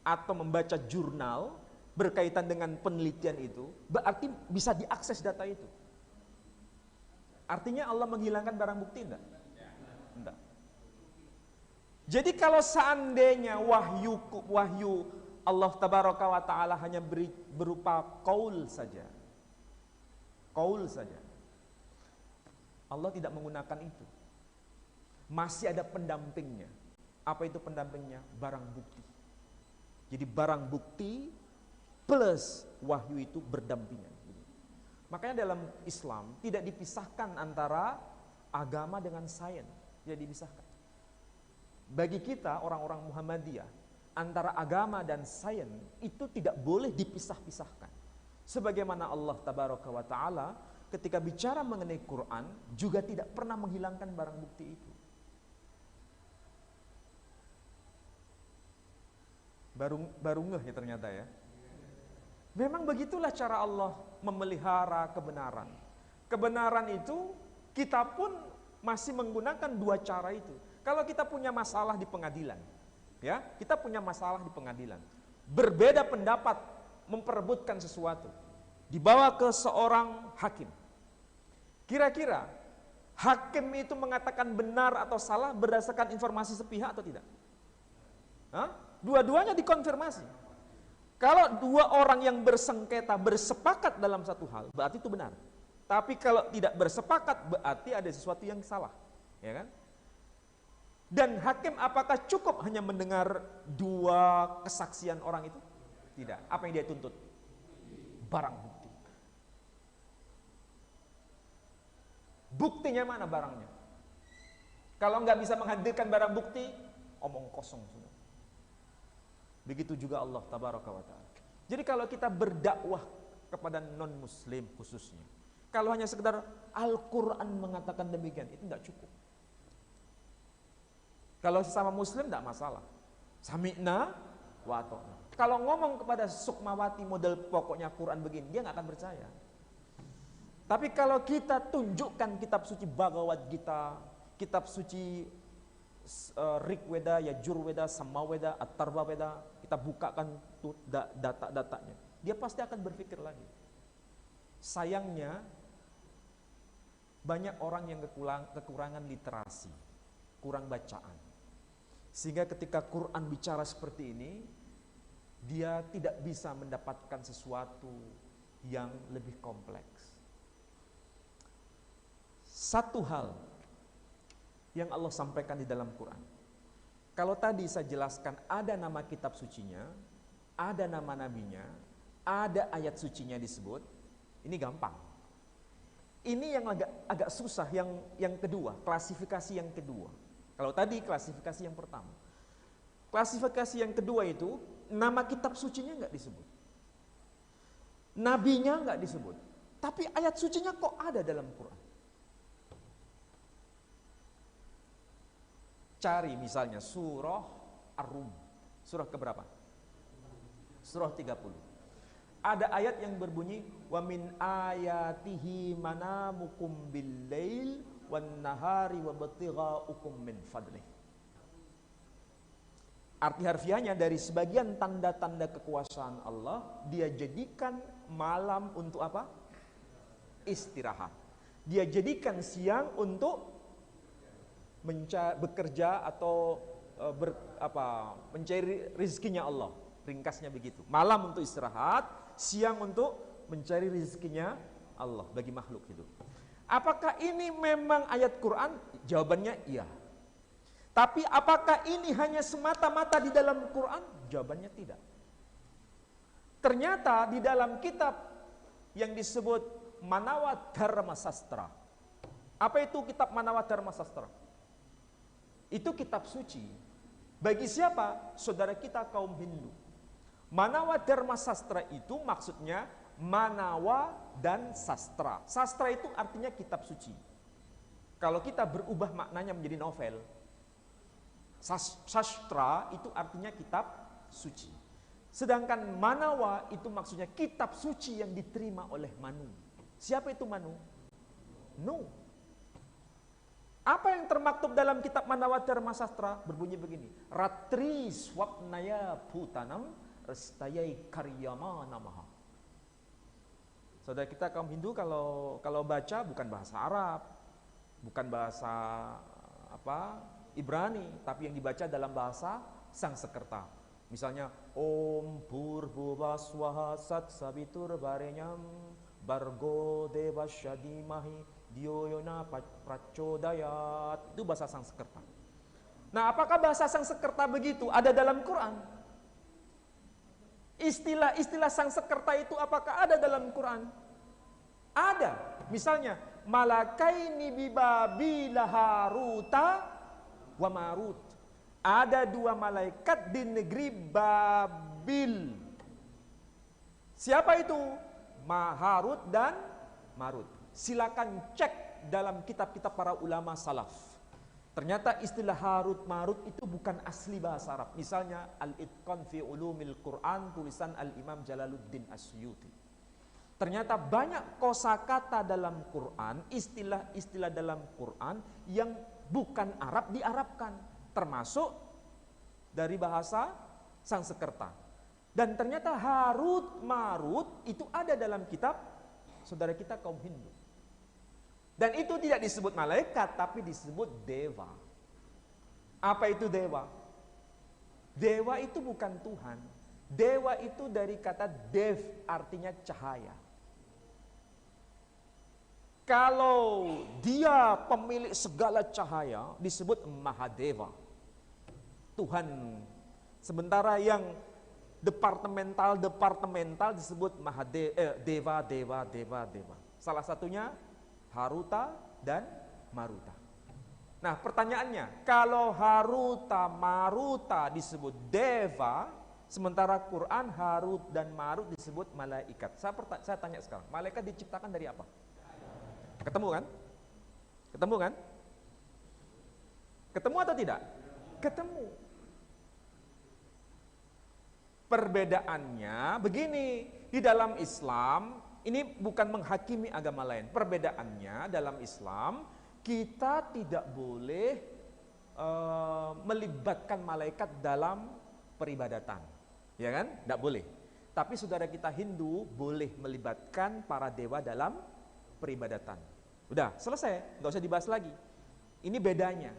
atau membaca jurnal berkaitan dengan penelitian itu, berarti bisa diakses data itu. Artinya Allah menghilangkan barang bukti enggak? Enggak. Jadi kalau seandainya wahyu Allah tabaraka wa ta'ala hanya berupa qaul saja. Qaul saja. Allah tidak menggunakan itu. Masih ada pendampingnya. Apa itu pendampingnya? Barang bukti. Jadi barang bukti plus wahyu itu berdampingan. Makanya dalam Islam tidak dipisahkan antara agama dengan sains. Tidak dipisahkan. Bagi kita orang-orang Muhammadiyah, antara agama dan sains itu tidak boleh dipisah-pisahkan. Sebagaimana Allah tabaraka wa ta'ala ketika bicara mengenai Quran juga tidak pernah menghilangkan barang bukti itu. Baru ngeh ya ternyata ya. Memang begitulah cara Allah memelihara kebenaran. Kebenaran itu kita pun masih menggunakan dua cara itu. Kalau kita punya masalah di pengadilan, ya, kita punya masalah di pengadilan. Berbeda pendapat memperebutkan sesuatu. Dibawa ke seorang hakim. Kira-kira hakim itu mengatakan benar atau salah berdasarkan informasi sepihak atau tidak? Hah? Dua-duanya dikonfirmasi. Kalau dua orang yang bersengketa bersepakat dalam satu hal, berarti itu benar. Tapi kalau tidak bersepakat, berarti ada sesuatu yang salah, ya kan? Dan hakim apakah cukup hanya mendengar dua kesaksian orang itu? Tidak. Apa yang dia tuntut? Barang bukti. Buktinya mana barangnya? Kalau nggak bisa menghadirkan barang bukti, omong kosong sudah. Begitu juga Allah tabaraka wa ta'ala. Jadi kalau kita berdakwah kepada non-muslim khususnya, kalau hanya sekedar Al-Quran mengatakan demikian, itu tidak cukup. Kalau sesama muslim tidak masalah. Sami'na wa ata'na. Kalau ngomong kepada Sukmawati model pokoknya Quran begini, dia nggak akan percaya. Tapi kalau kita tunjukkan kitab suci Bhagavad Gita, kitab suci Rigveda, Yajurveda, Samaweda, Atharvaveda, kita bukakan tuh data-datanya, dia pasti akan berpikir lagi. Sayangnya banyak orang yang kekurangan literasi, kurang bacaan, sehingga ketika Quran bicara seperti ini, dia tidak bisa mendapatkan sesuatu yang lebih kompleks. Satu hal yang Allah sampaikan di dalam Quran. Kalau tadi saya jelaskan ada nama kitab sucinya, ada nama nabinya, ada ayat sucinya disebut, ini gampang. Ini yang agak susah, yang kedua, klasifikasi yang kedua. Kalau tadi klasifikasi yang pertama. Klasifikasi yang kedua itu, nama kitab sucinya nggak disebut. Nabinya nggak disebut. Tapi ayat sucinya kok ada dalam Quran. Cari misalnya surah Ar-Rum. Surah keberapa? Surah 30. Ada ayat yang berbunyi wa min ayatihi manamukum bil-lail wan nahari wa batigaukum min fadlih. Arti harfiahnya, dari sebagian tanda-tanda kekuasaan Allah, dia jadikan malam untuk apa? Istirahat. Dia jadikan siang untuk bekerja atau mencari rezekinya Allah. Ringkasnya begitu. Malam untuk istirahat, siang untuk mencari rezekinya Allah bagi makhluk hidup. Apakah ini memang ayat Quran? Jawabannya iya. Tapi apakah ini hanya semata-mata di dalam Quran? Jawabannya tidak. Ternyata di dalam kitab yang disebut Manawa Dharma Sastra. Apa itu kitab Manawa Dharma Sastra? Itu kitab suci. Bagi siapa? Saudara kita kaum Hindu. Manawa Dharma Sastra itu maksudnya Manawa dan Sastra. Sastra itu artinya kitab suci. Kalau kita berubah maknanya menjadi novel, Sastra itu artinya kitab suci. Sedangkan Manawa itu maksudnya kitab suci yang diterima oleh Manu. Siapa itu Manu? Nuh. Apa yang termaktub dalam kitab Manawa Dharma Sastra? Berbunyi begini. Ratri swapnaya putanam restayai karyama namaha. Saudara kita kaum Hindu kalau baca bukan bahasa Arab, bukan bahasa Ibrani, tapi yang dibaca dalam bahasa Sangsekerta. Misalnya Om Purvaswaha Sat Sabitur Varenyam Bargo Devasyadimahi Dioyona Prachodayat. Itu bahasa Sangsekerta. Nah, apakah bahasa Sangsekerta begitu ada dalam Quran? Istilah Sangsekerta itu apakah ada dalam Quran? Ada. Misalnya Malakaini bibabila Haruta wa Marut. Ada dua malaikat di negeri Babil. Siapa itu? Harut dan Marut. Silakan cek dalam kitab-kitab para ulama salaf. Ternyata istilah Harut Marut itu bukan asli bahasa Arab. Misalnya Al-Itqan fi Ulumil Quran tulisan Al-Imam Jalaluddin Asyuti. Ternyata banyak kosakata dalam Quran, istilah-istilah dalam Quran yang bukan Arab diarabkan, termasuk dari bahasa Sangsekerta. Dan ternyata Harut Marut itu ada dalam kitab saudara kita kaum Hindu. Dan itu tidak disebut malaikat, tapi disebut dewa. Apa itu dewa? Dewa itu bukan Tuhan. Dewa itu dari kata dev, artinya cahaya. Kalau dia pemilik segala cahaya, disebut Mahadeva, Tuhan. Sementara yang departemental disebut Deva. Salah satunya Haruta dan Maruta. Nah, pertanyaannya, kalau Haruta Maruta disebut Deva, sementara Quran Harut dan Marut disebut malaikat. Saya tanya sekarang, malaikat diciptakan dari apa? Ketemu kan? Ketemu atau tidak? Ketemu. Perbedaannya begini, di dalam Islam, ini bukan menghakimi agama lain. Perbedaannya dalam Islam, kita tidak boleh melibatkan malaikat dalam peribadatan. Ya kan? Tidak boleh. Tapi saudara kita Hindu boleh melibatkan para dewa dalam peribadatan. Udah, selesai. Nggak usah dibahas lagi. Ini bedanya.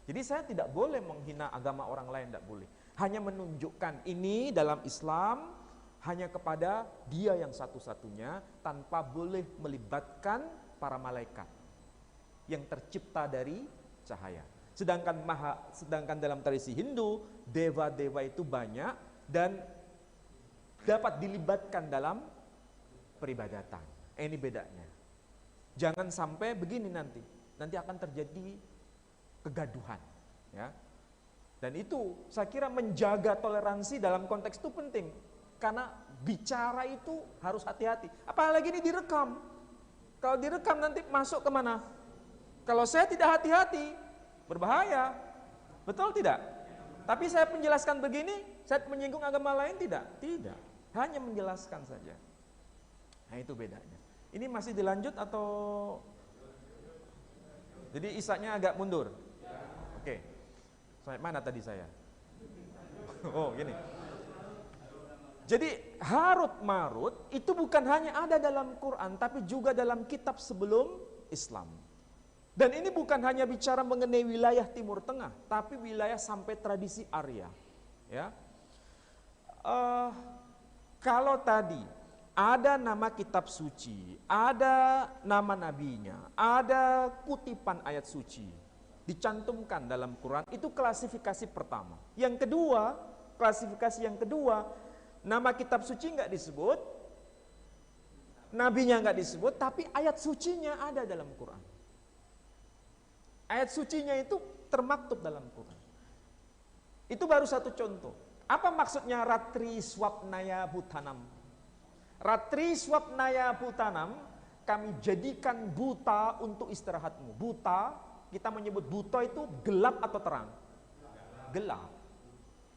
Jadi saya tidak boleh menghina agama orang lain, tidak boleh. Hanya menunjukkan ini dalam Islam hanya kepada dia yang satu-satunya, tanpa boleh melibatkan para malaikat yang tercipta dari cahaya. Sedangkan dalam tradisi Hindu, dewa-dewa itu banyak dan dapat dilibatkan dalam peribadatan. Ini bedanya. Jangan sampai begini nanti akan terjadi kegaduhan, ya. Dan itu saya kira menjaga toleransi dalam konteks itu penting, karena bicara itu harus hati-hati. Apalagi ini direkam. Kalau direkam nanti masuk kemana? Kalau saya tidak hati-hati, berbahaya. Betul tidak? Tapi saya menjelaskan begini, saya menyinggung agama lain tidak? Tidak. Hanya menjelaskan saja. Nah itu bedanya. Ini masih dilanjut atau? Jadi isaknya agak mundur? Oke. Sampai mana tadi saya? Oh gini. Jadi Harut Marut itu bukan hanya ada dalam Quran, tapi juga dalam kitab sebelum Islam. Dan ini bukan hanya bicara mengenai wilayah Timur Tengah, tapi wilayah sampai tradisi Arya. Ya, kalau tadi ada nama kitab suci, ada nama nabinya, ada kutipan ayat suci dicantumkan dalam Quran, itu klasifikasi pertama. Yang kedua, klasifikasi yang kedua, nama kitab suci nggak disebut, nabinya nggak disebut, tapi ayat sucinya ada dalam Quran. Ayat sucinya itu termaktub dalam Quran. Itu baru satu contoh. Apa maksudnya ratri swapnaya butanam? Ratri swapnaya butanam, kami jadikan buta untuk istirahatmu. Buta, kita menyebut buta itu gelap atau terang? Gelap.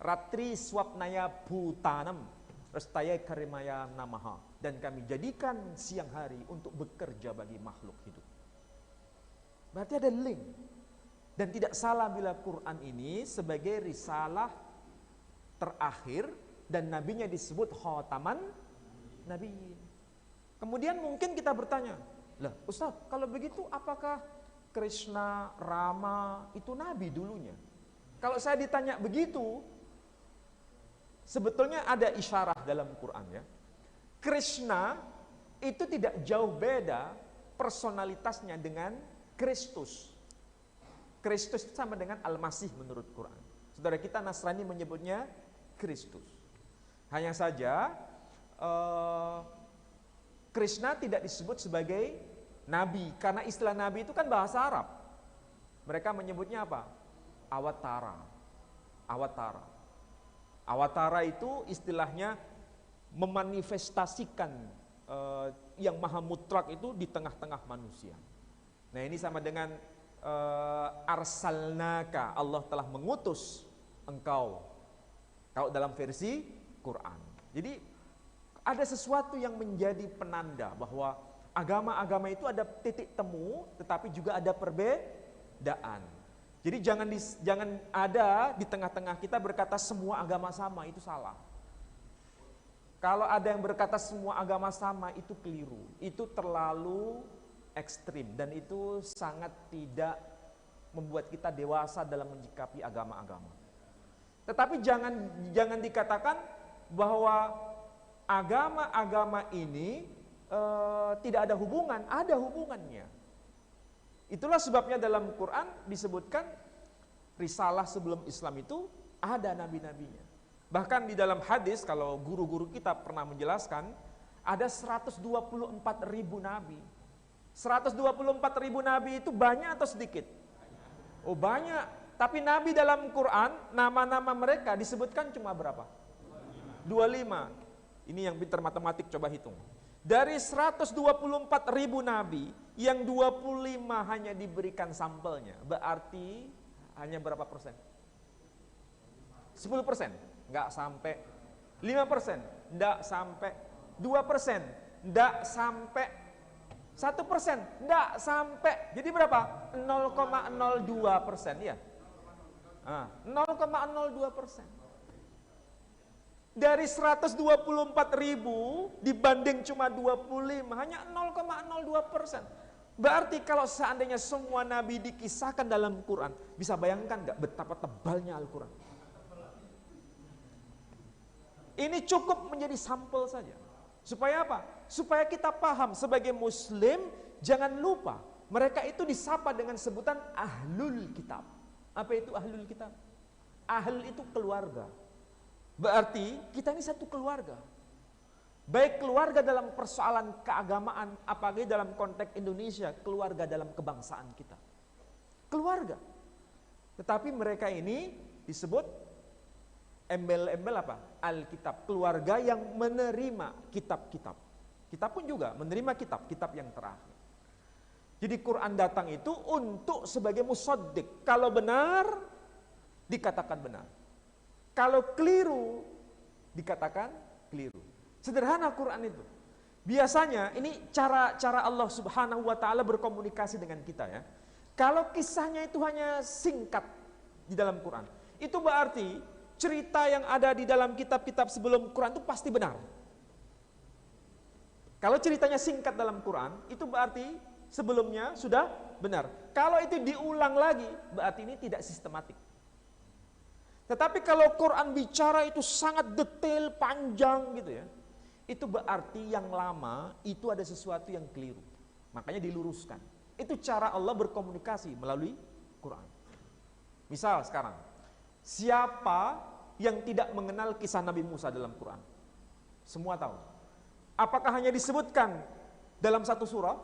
Ratri swapnaya butanam, restaya karimaya namaha. Dan kami jadikan siang hari untuk bekerja bagi makhluk hidup. Berarti ada link. Dan tidak salah bila Quran ini sebagai risalah terakhir dan nabinya disebut khataman nabiyyin. Kemudian mungkin kita bertanya, lah Ustaz, kalau begitu apakah Krishna, Rama itu nabi dulunya? Kalau saya ditanya begitu, sebetulnya ada isyarat dalam Quran ya. Krishna itu tidak jauh beda personalitasnya dengan Kristus. Kristus sama dengan Al-Masih menurut Quran. Saudara kita Nasrani menyebutnya Kristus. Hanya saja Krishna tidak disebut sebagai nabi, karena istilah nabi itu kan bahasa Arab. Mereka menyebutnya apa? Awatara. Awatara. Awatara itu istilahnya memanifestasikan yang maha mutlak itu di tengah-tengah manusia. Nah ini sama dengan arsalnaka, Allah telah mengutus engkau. Kalau dalam versi Quran. Jadi ada sesuatu yang menjadi penanda bahwa agama-agama itu ada titik temu, tetapi juga ada perbedaan. Jadi jangan ada di tengah-tengah kita berkata semua agama sama, itu salah. Kalau ada yang berkata semua agama sama, itu keliru. Itu terlalu ekstrim dan itu sangat tidak membuat kita dewasa dalam menyikapi agama-agama. Tetapi jangan dikatakan bahwa agama-agama ini tidak ada hubungan, ada hubungannya. Itulah sebabnya dalam Quran disebutkan risalah sebelum Islam itu ada nabi-nabinya. Bahkan di dalam hadis, kalau guru-guru kita pernah menjelaskan, ada 124.000 nabi. 124.000 nabi itu banyak atau sedikit? Oh banyak, tapi nabi dalam Quran, nama-nama mereka disebutkan cuma berapa? 25. Ini yang pintar matematik coba hitung. Dari 124.000 nabi, yang 25 hanya diberikan sampelnya, berarti hanya berapa persen? 10%? Enggak sampai. 5%? Enggak sampai. 2%? Enggak sampai. 1%? Enggak sampai. Jadi berapa? 0,02% ya. 0,02%. Dari 124.000 dibanding cuma 25, hanya 0,02%. Berarti kalau seandainya semua nabi dikisahkan dalam Quran, bisa bayangkan nggak betapa tebalnya Al-Quran? Ini cukup menjadi sampel saja. Supaya apa? Supaya kita paham sebagai muslim, jangan lupa mereka itu disapa dengan sebutan ahlul kitab. Apa itu ahlul kitab? Ahl itu keluarga. Berarti kita ini satu keluarga. Baik keluarga dalam persoalan keagamaan, apalagi dalam konteks Indonesia, keluarga dalam kebangsaan kita. Keluarga. Tetapi mereka ini disebut embel-embel apa? Alkitab. Keluarga yang menerima kitab-kitab. Kita pun juga menerima kitab-kitab yang terakhir. Jadi Quran datang itu untuk sebagai musaddiq. Kalau benar, dikatakan benar. Kalau keliru, dikatakan keliru. Sederhana Quran itu. Biasanya ini cara Allah Subhanahu wa taala berkomunikasi dengan kita ya. Kalau kisahnya itu hanya singkat di dalam Quran, itu berarti cerita yang ada di dalam kitab-kitab sebelum Quran itu pasti benar. Kalau ceritanya singkat dalam Quran, itu berarti sebelumnya sudah benar. Kalau itu diulang lagi, berarti ini tidak sistematik. Tetapi kalau Quran bicara itu sangat detail, panjang gitu ya, itu berarti yang lama itu ada sesuatu yang keliru. Makanya diluruskan. Itu cara Allah berkomunikasi melalui Quran. Misal sekarang, siapa yang tidak mengenal kisah Nabi Musa dalam Quran? Semua tahu. Apakah hanya disebutkan dalam satu surah?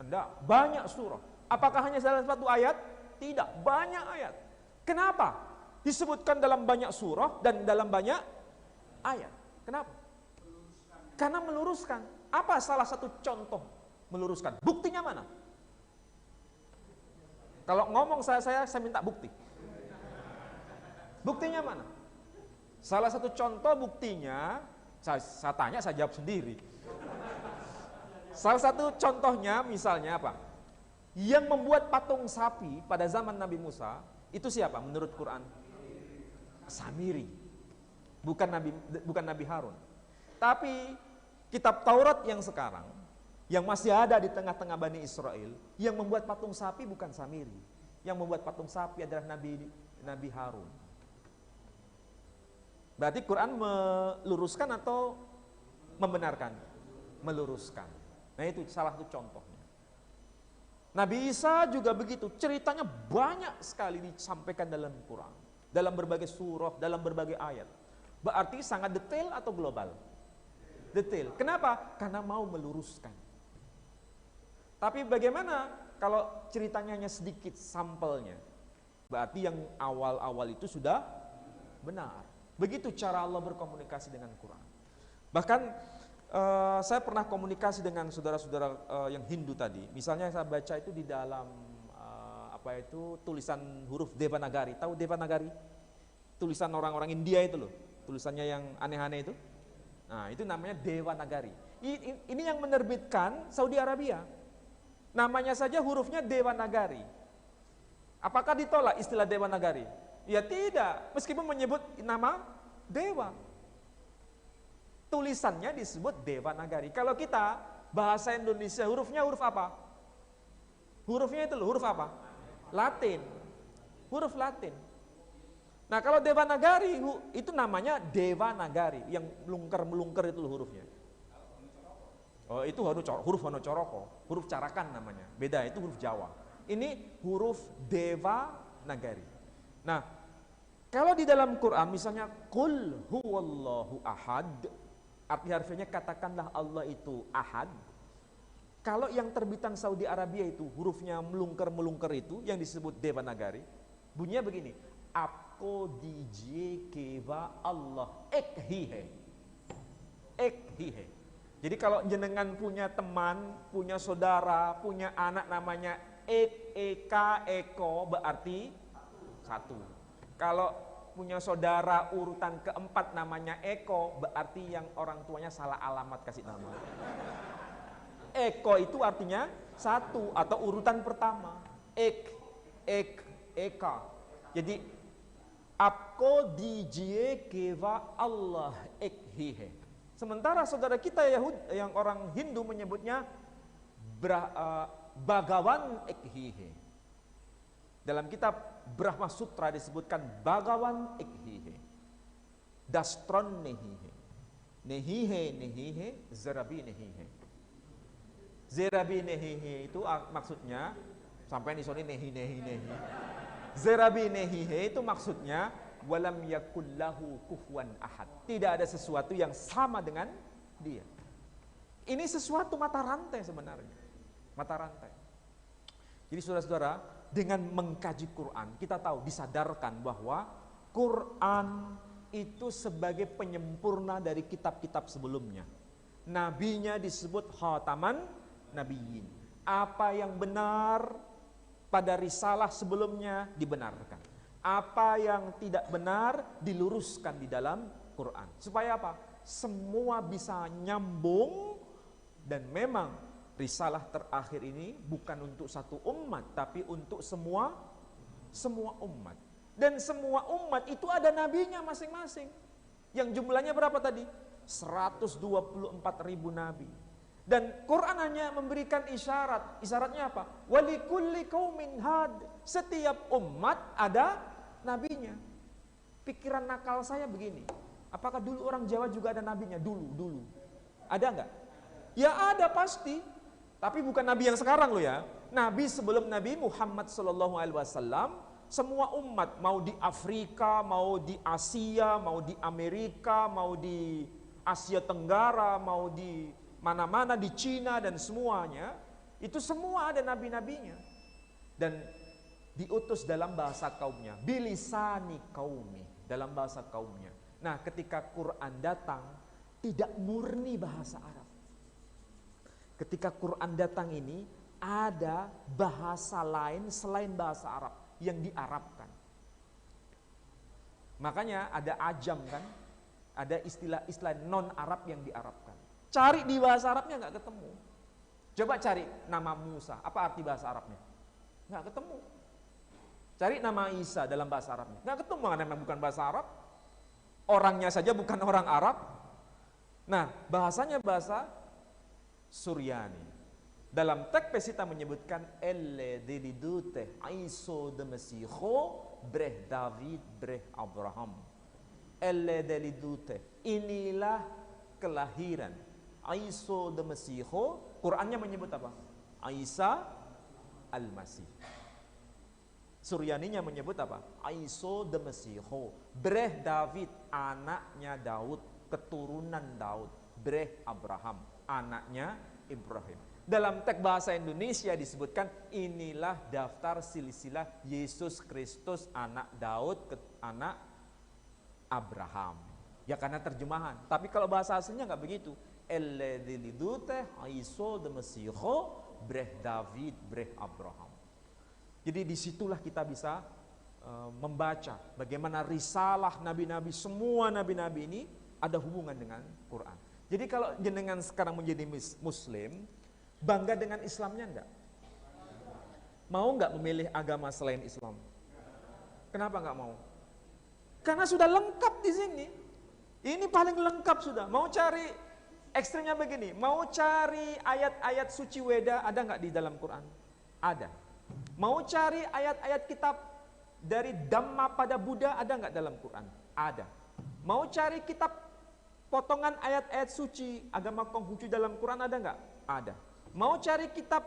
Tidak, banyak surah. Apakah hanya dalam satu ayat? Tidak, banyak ayat. Kenapa? Disebutkan dalam banyak surah dan dalam banyak ayat. Kenapa? Karena meluruskan. Apa salah satu contoh meluruskan? Buktinya mana? Kalau ngomong saya minta bukti. Buktinya mana? Salah satu contoh buktinya, saya tanya, saya jawab sendiri. Salah satu contohnya misalnya apa? Yang membuat patung sapi pada zaman Nabi Musa, itu siapa menurut Quran? Samiri. Bukan Nabi Harun. Tapi kitab Taurat yang sekarang, yang masih ada di tengah-tengah Bani Israel, yang membuat patung sapi bukan Samiri. Yang membuat patung sapi adalah Nabi Harun. Berarti Quran meluruskan atau membenarkan? Meluruskan. Nah itu salah satu contohnya. Nabi Isa juga begitu, ceritanya banyak sekali disampaikan dalam Quran. Dalam berbagai surah, dalam berbagai ayat. Berarti sangat detail atau global? Detail. Kenapa? Karena mau meluruskan. Tapi bagaimana kalau ceritanya hanya sedikit sampelnya? Berarti yang awal-awal itu sudah benar. Begitu cara Allah berkomunikasi dengan Quran. Bahkan saya pernah komunikasi dengan saudara-saudara yang Hindu tadi. Misalnya saya baca itu di dalam tulisan huruf Devanagari. Tahu Devanagari? Tulisan orang-orang India itu loh. Tulisannya yang aneh-aneh itu. Nah, itu namanya Devanagari. Ini yang menerbitkan Saudi Arabia. Namanya saja hurufnya Devanagari. Apakah ditolak istilah Devanagari? Ya tidak, meskipun menyebut nama dewa. Tulisannya disebut Devanagari. Kalau kita bahasa Indonesia hurufnya huruf apa? Hurufnya itu loh, huruf apa? Latin. Huruf Latin. Nah kalau Devanagari itu namanya Devanagari, yang melungker-melungker itu loh hurufnya. Oh itu huruf Hanocoroko, huruf Carakan namanya. Beda, itu huruf Jawa. Ini huruf Devanagari. Nah, kalau di dalam Quran misalnya Qul huwallahu ahad, arti harfiahnya katakanlah Allah itu ahad. Kalau yang terbitan Saudi Arabia itu hurufnya melungker-melungker itu yang disebut Devanagari, bunyinya begini. Apko dije keva Allah ekhihe. Ekhihe. Jadi kalau jenengan punya teman, punya saudara, punya anak namanya Eko, berarti satu. Kalau punya saudara urutan keempat namanya Eko, berarti yang orang tuanya salah alamat kasih nama. Eko itu artinya satu atau urutan pertama. Eka. Jadi apko dijie keva Allah ekhihe. Sementara saudara kita yang orang Hindu menyebutnya Bhagawan ekhihe. Dalam kitab Brahma Sutra disebutkan Bhagawan ekhihe. Dastron nehihe. Nehihe, zerabi nehihe. Zerabi nehihe itu maksudnya, sampai di sini nehi. Zerabi nehihe itu maksudnya walam yakullahu kufuwan ahad. Tidak ada sesuatu yang sama dengan dia. Ini sesuatu mata rantai sebenarnya. Mata rantai. Jadi saudara-saudara, dengan mengkaji Quran, kita tahu, disadarkan bahwa Quran itu sebagai penyempurna dari kitab-kitab sebelumnya. Nabinya disebut khataman nabiyyin. Apa yang benar pada risalah sebelumnya dibenarkan. Apa yang tidak benar diluruskan di dalam Quran. Supaya apa? Semua bisa nyambung, dan memang risalah terakhir ini bukan untuk satu umat, tapi untuk semua umat. Dan semua umat itu ada nabinya masing-masing. Yang jumlahnya berapa tadi? 124.000 nabi. Dan Quran hanya memberikan isyarat. Isyaratnya apa? Walikulli qaumin had. Setiap umat ada nabinya. Pikiran nakal saya begini. Apakah dulu orang Jawa juga ada nabinya? Dulu. Ada enggak? Ya ada pasti. Tapi bukan nabi yang sekarang loh ya. Nabi sebelum Nabi Muhammad SAW, semua umat, mau di Afrika, mau di Asia, mau di Amerika, mau di Asia Tenggara, mau di mana-mana, di Cina dan semuanya, itu semua ada nabi-nabinya. Dan diutus dalam bahasa kaumnya, bilisani kaumi, dalam bahasa kaumnya. Nah, ketika Quran datang, tidak murni bahasa Arab. Ketika Quran datang ini, ada bahasa lain selain bahasa Arab yang diarabkan. Makanya ada ajam kan, ada istilah-istilah non-Arab yang diarabkan. Cari di bahasa Arabnya nggak ketemu. Coba cari nama Musa, apa arti bahasa Arabnya? Nggak ketemu. Cari nama Isa dalam bahasa Arabnya, nggak ketemu, karena memang bukan bahasa Arab. Orangnya saja bukan orang Arab. Nah, bahasanya bahasa Suryani. Dalam teks Pesita menyebutkan elle delidute aiso de mesiho breh David breh Abraham. Elle delidute, inilah kelahiran aiso de mesiho. Qurannya menyebut apa? Isa al-Masih. Suryaninya menyebut apa? Aiso de mesiho breh David, anaknya Daud, keturunan Daud. Breh Abraham, anaknya Ibrahim. Dalam teks bahasa Indonesia disebutkan inilah daftar silsilah Yesus Kristus anak Daud, anak Abraham. Ya karena terjemahan. Tapi kalau bahasa aslinya nggak begitu. Elle dilidute aiso de mesiho breh David breh Abraham. Jadi disitulah kita bisa membaca bagaimana risalah nabi-nabi, semua nabi-nabi ini ada hubungan dengan Quran. Jadi kalau jenengan sekarang menjadi muslim, bangga dengan Islamnya enggak? Mau enggak memilih agama selain Islam? Kenapa enggak mau? Karena sudah lengkap di sini. Ini paling lengkap sudah. Mau cari ekstrimnya begini, mau cari ayat-ayat suci Weda, ada enggak di dalam Quran? Ada. Mau cari ayat-ayat kitab dari Dhamma pada Buddha, ada enggak dalam Quran? Ada. Mau cari kitab potongan ayat-ayat suci agama Konghucu dalam Quran, ada enggak? Ada. Mau cari kitab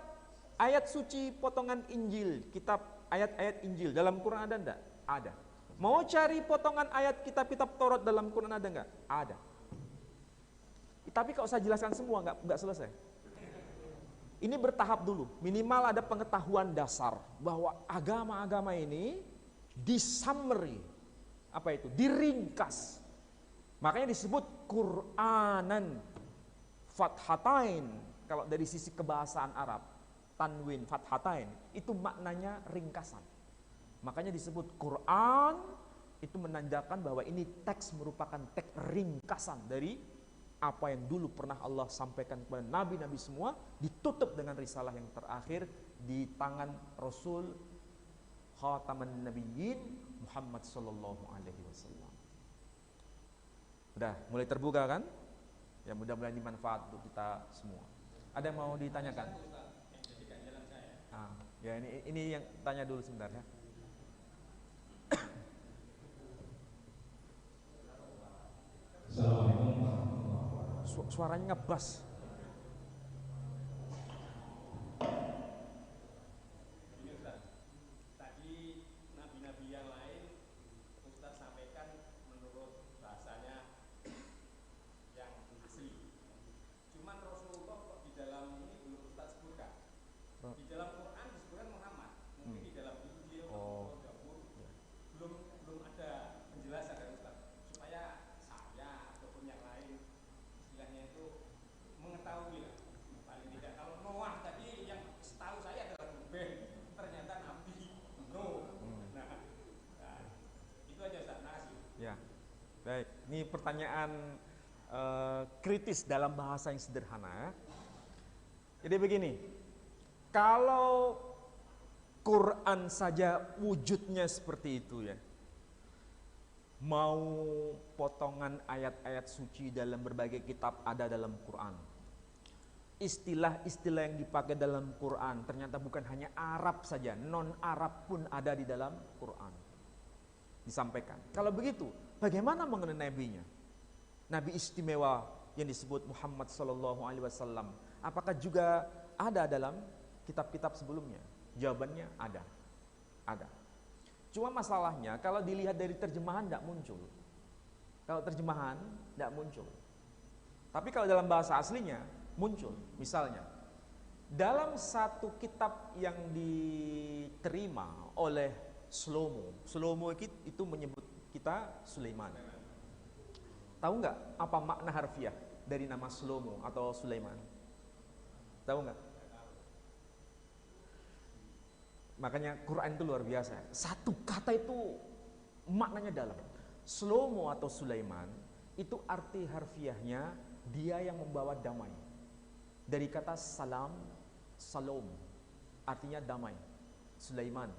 ayat suci potongan Injil, kitab ayat-ayat Injil dalam Quran, ada enggak? Ada. Mau cari potongan ayat kitab-kitab Taurat dalam Quran, ada enggak? Ada. Tapi kalau saya jelaskan semua enggak selesai. Ini bertahap dulu, minimal ada pengetahuan dasar bahwa agama-agama ini di summary, apa itu? Diringkas. Makanya disebut Quranan Fathatain. Kalau dari sisi kebahasaan Arab, tanwin Fathatain itu maknanya ringkasan. Makanya disebut Quran, itu menandakan bahwa ini teks merupakan teks ringkasan dari apa yang dulu pernah Allah sampaikan kepada nabi-nabi semua, ditutup dengan risalah yang terakhir di tangan Rasul Khataman Nabiyyin Muhammad sallallahu alaihi wasallam. Udah mulai terbuka kan? Ya mudah-mudahan ini manfaat untuk kita semua. Ada yang mau ditanyakan? Ya ini yang tanya dulu sebentar ya. Suaranya ngebas. Di dalam Quran disebutkan Muhammad, mungkin di dalam Injil Oh. atau Zabur belum belum ada penjelasan dari Ustaz supaya saya ataupun yang lain istilahnya itu mengetahui lah. Paling tidak kalau Noah tadi yang setahu saya adalah Nuh, ternyata Nabi Nuh. Nah, itu aja Ustaz. Terima kasih. Ya, baik. Ini pertanyaan kritis dalam bahasa yang sederhana. Jadi begini, kalau Quran saja wujudnya seperti itu ya, mau potongan ayat-ayat suci dalam berbagai kitab ada dalam Quran. Istilah-istilah yang dipakai dalam Quran ternyata bukan hanya Arab saja, non-Arab pun ada di dalam Quran. Disampaikan. Kalau begitu, bagaimana mengenai nabinya? Nabi istimewa yang disebut Muhammad sallallahu alaihi wasallam, apakah juga ada dalam kitab-kitab sebelumnya? Jawabannya ada. Ada. Cuma masalahnya kalau dilihat dari terjemahan tidak muncul. Kalau terjemahan tidak muncul. Tapi kalau dalam bahasa aslinya muncul. Misalnya, dalam satu kitab yang diterima oleh Shlomo itu menyebut kita Sulaiman. Tahu nggak apa makna harfiah dari nama Shlomo atau Sulaiman? Tahu nggak? Makanya Quran itu luar biasa. Satu kata itu maknanya dalam. Shlomo atau Sulaiman itu arti harfiahnya dia yang membawa damai. Dari kata salam, salom, artinya damai. Sulaiman.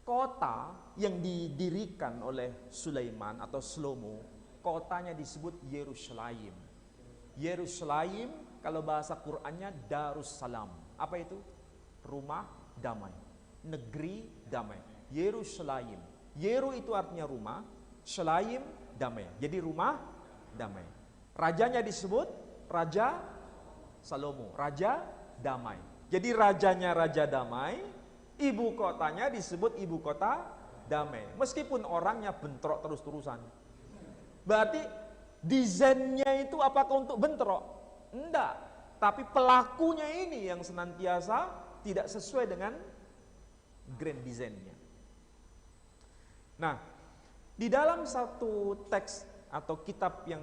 Kota yang didirikan oleh Sulaiman atau Shlomo, kotanya disebut Yerusalem. Yerusalem kalau bahasa Qur'annya Darussalam. Apa itu? Rumah damai. Negeri damai. Yerusalem. Yeru itu artinya rumah, Shalaim damai. Jadi rumah damai. Rajanya disebut Raja Salomo, Raja Damai. Jadi rajanya Raja Damai, ibu kotanya disebut ibu kota damai. Meskipun orangnya bentrok terus-terusan. Berarti desainnya itu apakah untuk bentrok? Enggak. Tapi pelakunya ini yang senantiasa tidak sesuai dengan grand desainnya. Nah, di dalam satu teks atau kitab yang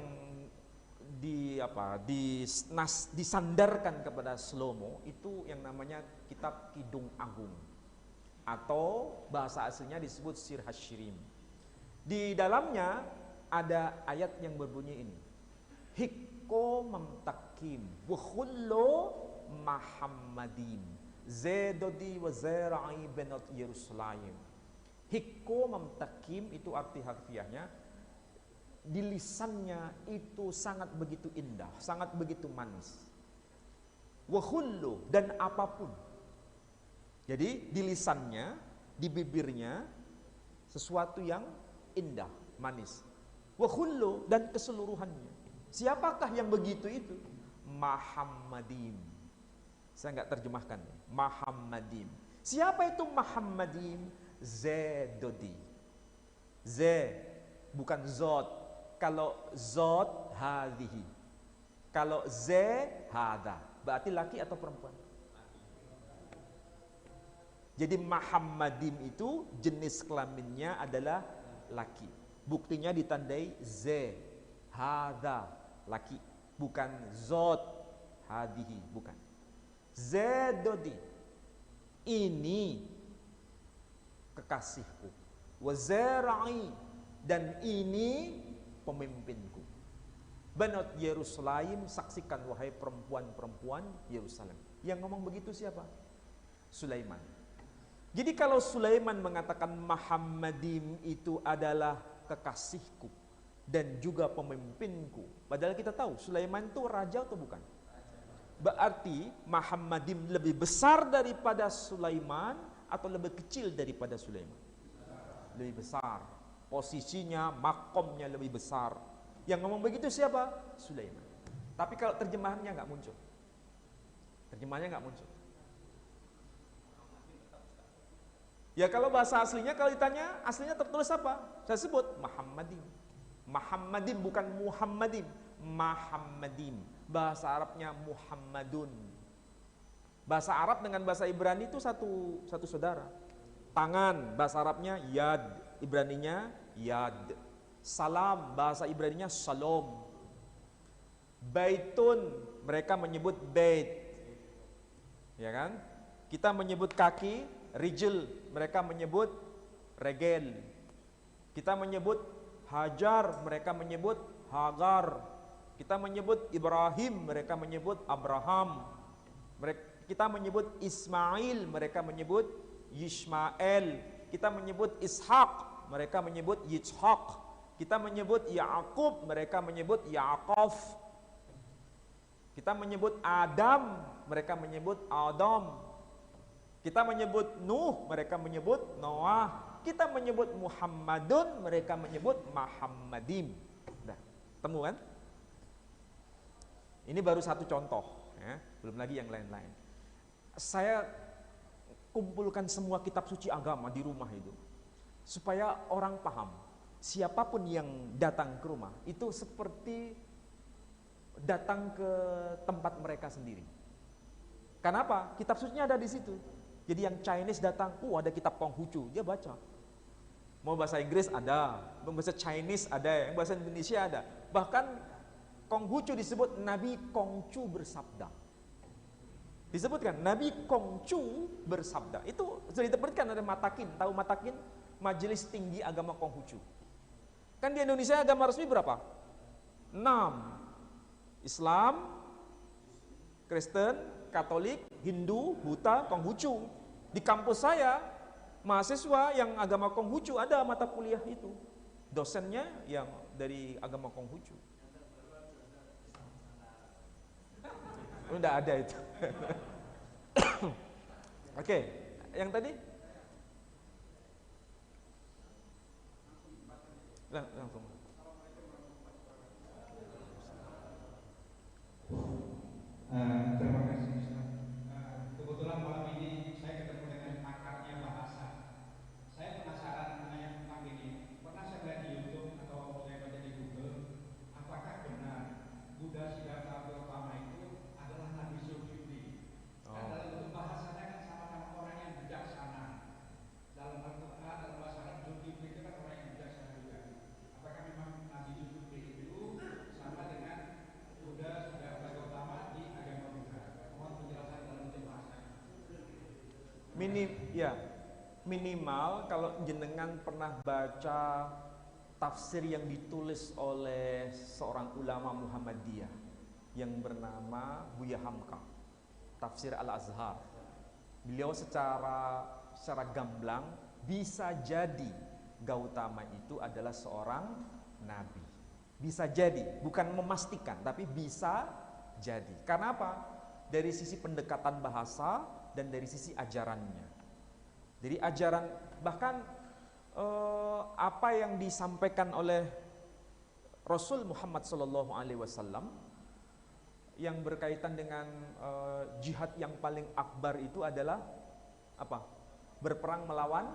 disandarkan kepada Shlomo itu yang namanya kitab Kidung Agung atau bahasa aslinya disebut Sir Hashirim. Di dalamnya ada ayat yang berbunyi ini, Hikko mamtakim wukhullo Muhammadim zedodi wa zera'i benot Yerusalem. Hikko mamtakim itu arti harfiahnya, di lisannya itu sangat begitu indah, sangat begitu manis. Wahullu, dan apapun. Jadi di lisannya, di bibirnya sesuatu yang indah, manis. Wahullu, dan keseluruhannya. Siapakah yang begitu itu? Muhammadim. Saya nggak terjemahkan. Muhammadim. Siapa itu Muhammadim? Zedodi. Z bukan zod. Kalau zod hadhihi. Kalau z hada. Berarti laki atau perempuan? Jadi Muhammadim itu jenis kelaminnya adalah laki. Buktinya ditandai z hada, laki, bukan zod hadhihi, bukan. Zedodi, ini kekasihku. Wazera'i, dan ini pemimpinku. Banot Yerusalem, saksikan wahai perempuan-perempuan Yerusalem. Yang ngomong begitu siapa? Sulaiman. Jadi kalau Sulaiman mengatakan Muhammadim itu adalah kekasihku dan juga pemimpinku, padahal kita tahu Sulaiman itu raja atau bukan? Berarti Muhammadim lebih besar daripada Sulaiman atau lebih kecil daripada Sulaiman? Lebih besar. Posisinya, makomnya lebih besar. Yang ngomong begitu siapa? Sulaiman. Tapi kalau terjemahannya nggak muncul. Terjemahannya nggak muncul. Ya kalau bahasa aslinya, kalau ditanya aslinya tertulis apa? Saya sebut Muhammadim. Muhammadim bukan Muhammadim. Muhammadim. Bahasa Arabnya Muhammadun. Bahasa Arab dengan bahasa Ibrani itu satu saudara. Tangan, bahasa Arabnya yad, Ibraninya yad. Salam, bahasa Ibraninya salom. Baitun, mereka menyebut bait. Ya kan? Kita menyebut kaki, rijl, mereka menyebut regel. Kita menyebut hajar, mereka menyebut hagar. Kita menyebut Ibrahim, mereka menyebut Abraham. Kita menyebut Ismail, mereka menyebut Yismael. Kita menyebut Ishak, mereka menyebut Yitzhak. Kita menyebut Yakub, mereka menyebut Yakov. Kita menyebut Adam, mereka menyebut Adam. Kita menyebut Nuh, mereka menyebut Noah. Kita menyebut Muhammadun, mereka menyebut Muhammadim. Nah, temu kan? Ini baru satu contoh, ya. Belum lagi yang lain-lain. Saya kumpulkan semua kitab suci agama di rumah itu, supaya orang paham. Siapapun yang datang ke rumah itu seperti datang ke tempat mereka sendiri. Kenapa? Kitab sucinya ada di situ. Jadi yang Chinese datang, ada kitab Konghucu, dia baca. Mau bahasa Inggris ada, mau bahasa Chinese ada, yang bahasa Indonesia ada. Bahkan Konghucu disebut Nabi Kongcu bersabda. Disebutkan Nabi Kongcu bersabda. Itu sudah diterbitkan oleh Matakin. Tahu Matakin? Majelis Tinggi Agama Konghucu. Kan di Indonesia agama resmi berapa? 6. Islam, Kristen, Katolik, Hindu, Buddha, Konghucu. Di kampus saya, mahasiswa yang agama Konghucu ada mata kuliah itu. Dosennya yang dari agama Konghucu. Udah ada itu. Oke, yang tadi? Langsung. Terima kasih Ustaz. Kebetulan malam ini saya ketemu dengan pakarnya bahasa. Saya penasaran mengenai tentang ini. Pernah saya lihat di YouTube atau saya baca di Google, apakah benar Buddha Siddhartha Gautama itu adalah Nabi Zulkifli? Kan dalam bentuk bahasanya kan sama-sama orang yang bijaksana. Dalam Al-Quran, dalam bahasa Arab, Zulkifli itu kan orang yang bijaksana juga. Apakah memang Nabi Zulkifli itu sama dengan Buddha Siddhartha Gautama di agama Buddha? Mohon penjelasan dalam bentuk bahasa. Minimal kalau jenengan pernah baca tafsir yang ditulis oleh seorang ulama Muhammadiyah yang bernama Buya Hamka, tafsir Al-Azhar. Beliau secara gamblang bisa jadi Gautama itu adalah seorang nabi. Bisa jadi, bukan memastikan, tapi bisa jadi. Karena apa? Dari sisi pendekatan bahasa dan dari sisi ajarannya. Jadi ajaran, bahkan apa yang disampaikan oleh Rasul Muhammad SAW yang berkaitan dengan jihad yang paling akbar itu adalah apa? Berperang melawan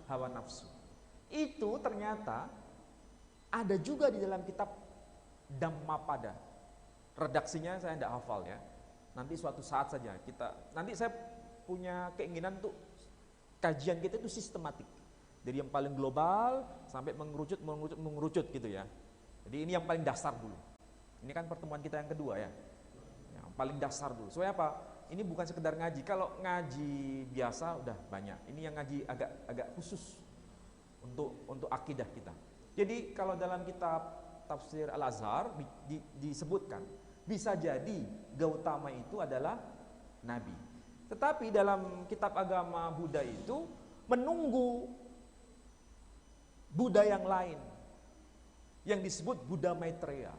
hawa nafsu. Itu ternyata ada juga di dalam kitab Dhammapada. Redaksinya saya tidak hafal ya. Nanti suatu saat saja nanti saya punya keinginan untuk kajian kita itu sistematik. Dari yang paling global sampai mengerucut gitu ya. Jadi ini yang paling dasar dulu. Ini kan pertemuan kita yang kedua ya. Yang paling dasar dulu. Soalnya apa? Ini bukan sekedar ngaji. Kalau ngaji biasa udah banyak. Ini yang ngaji agak khusus untuk akidah kita. Jadi kalau dalam kitab tafsir Al-Azhar disebutkan bisa jadi Gautama itu adalah nabi. Tetapi dalam kitab agama Buddha itu menunggu Buddha yang lain yang disebut Buddha Maitreya.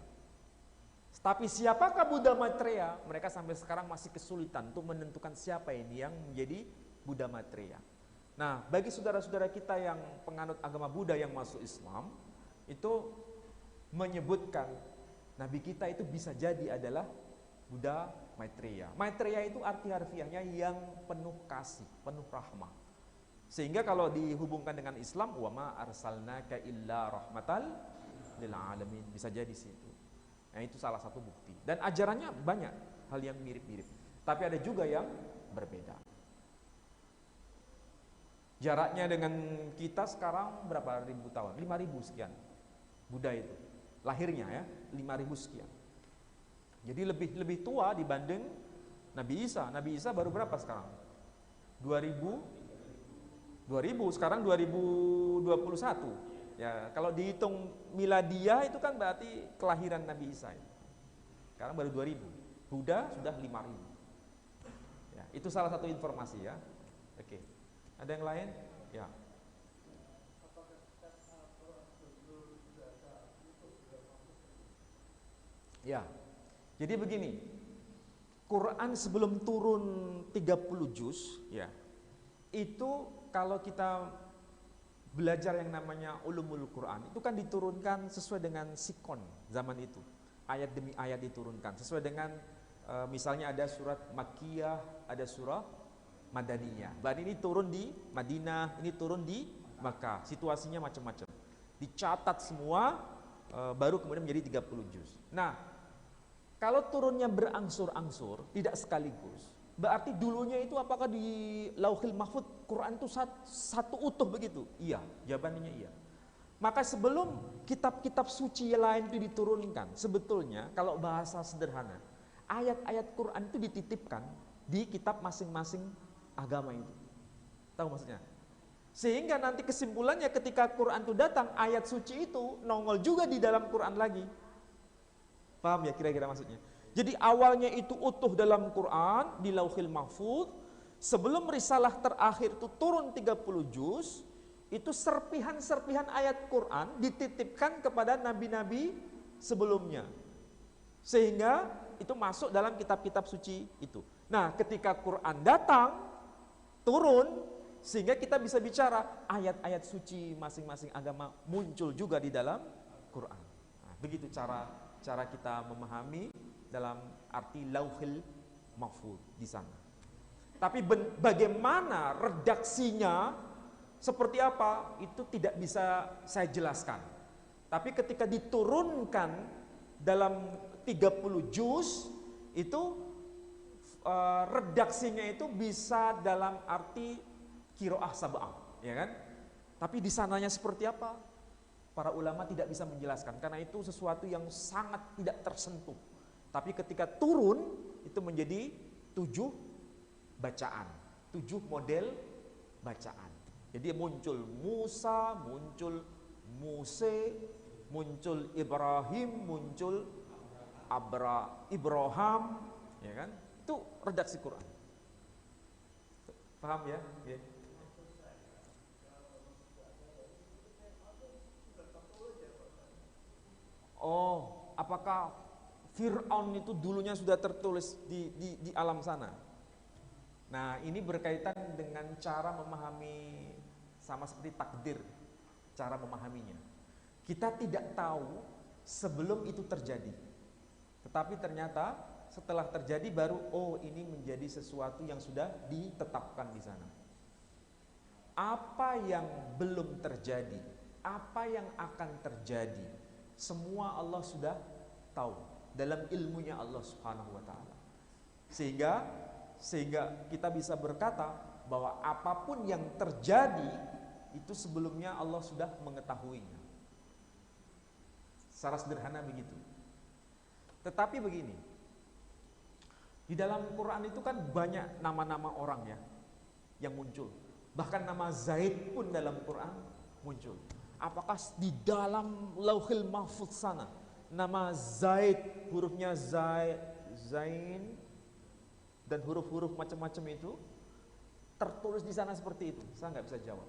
Tapi siapakah Buddha Maitreya? Mereka sampai sekarang masih kesulitan untuk menentukan siapa ini yang menjadi Buddha Maitreya. Nah, bagi saudara-saudara kita yang penganut agama Buddha yang masuk Islam, itu menyebutkan Nabi kita itu bisa jadi adalah Buddha Maitreya. Maitreya itu arti harfiahnya yang penuh kasih, penuh rahmah. Sehingga kalau dihubungkan dengan Islam, wa ma arsalnaka illa rahmatal lil alamin, bisa jadi situ. Nah, itu salah satu bukti. Dan ajarannya banyak hal yang mirip-mirip. Tapi ada juga yang berbeda. Jaraknya dengan kita sekarang berapa ribu tahun? 5.000 sekian. Buddha itu lahirnya ya 5.000 sekian. Jadi lebih tua dibanding Nabi Isa. Nabi Isa baru berapa sekarang? 2000 sekarang 2021. Ya, kalau dihitung miladiah itu kan berarti kelahiran Nabi Isa. Sekarang baru 2000. Buddha sudah 5.000. Ya, itu salah satu informasi ya. Oke. Ada yang lain? Ya. Ya. Jadi begini. Quran sebelum turun 30 juz, ya. Itu kalau kita belajar yang namanya ulumul Quran, itu kan diturunkan sesuai dengan sikon zaman itu. Ayat demi ayat diturunkan sesuai dengan misalnya ada surat Makkiyah, ada surah Madaniyah. Bahkan ini turun di Madinah, ini turun di Makkah. Situasinya macam-macam. Dicatat semua, baru kemudian menjadi 30 juz. Nah, kalau turunnya berangsur-angsur, tidak sekaligus, berarti dulunya itu apakah di Lauhil Mahfuz Quran itu satu utuh begitu? Iya, jawabannya iya. Maka sebelum kitab-kitab suci lain itu diturunkan, sebetulnya kalau bahasa sederhana, ayat-ayat Quran itu dititipkan di kitab masing-masing agama itu. Tahu maksudnya? Sehingga nanti kesimpulannya ketika Quran itu datang, ayat suci itu nongol juga di dalam Quran lagi. Paham ya kira-kira maksudnya? Jadi awalnya itu utuh dalam Quran di Lauhil Mahfuz, sebelum risalah terakhir itu turun 30 juz, itu serpihan-serpihan ayat Quran dititipkan kepada nabi-nabi sebelumnya. Sehingga itu masuk dalam kitab-kitab suci itu. Nah, ketika Quran datang, turun, sehingga kita bisa bicara ayat-ayat suci masing-masing agama muncul juga di dalam Quran. Nah, begitu cara kita memahami dalam arti Lauhil Mahfuz di sana. Tapi bagaimana redaksinya seperti apa itu tidak bisa saya jelaskan. Tapi ketika diturunkan dalam 30 juz itu redaksinya itu bisa dalam arti qiraah sab'ah, ya kan? Tapi di sananya seperti apa? Para ulama tidak bisa menjelaskan karena itu sesuatu yang sangat tidak tersentuh. Tapi ketika turun itu menjadi 7 bacaan, 7 model bacaan. Jadi muncul Musa, muncul Muse, muncul Ibrahim, muncul Ibrahim, ya kan? Itu redaksi Quran. Paham ya? Ya. Oh, apakah Fir'aun itu dulunya sudah tertulis di alam sana? Nah, ini berkaitan dengan cara memahami sama seperti takdir, cara memahaminya. Kita tidak tahu sebelum itu terjadi. Tetapi ternyata setelah terjadi baru, oh ini menjadi sesuatu yang sudah ditetapkan di sana. Apa yang belum terjadi, apa yang akan terjadi, semua Allah sudah tahu dalam ilmunya Allah Subhanahu wa taala. Sehingga kita bisa berkata bahwa apapun yang terjadi itu sebelumnya Allah sudah mengetahuinya. Secara sederhana begitu. Tetapi begini, di dalam Quran itu kan banyak nama-nama orang ya yang muncul. Bahkan nama Zaid pun dalam Quran muncul. Apakah di dalam Lauhil Mahfuz sana nama Zaid, hurufnya Zain dan huruf-huruf macam-macam itu tertulis di sana seperti itu? Saya nggak bisa jawab.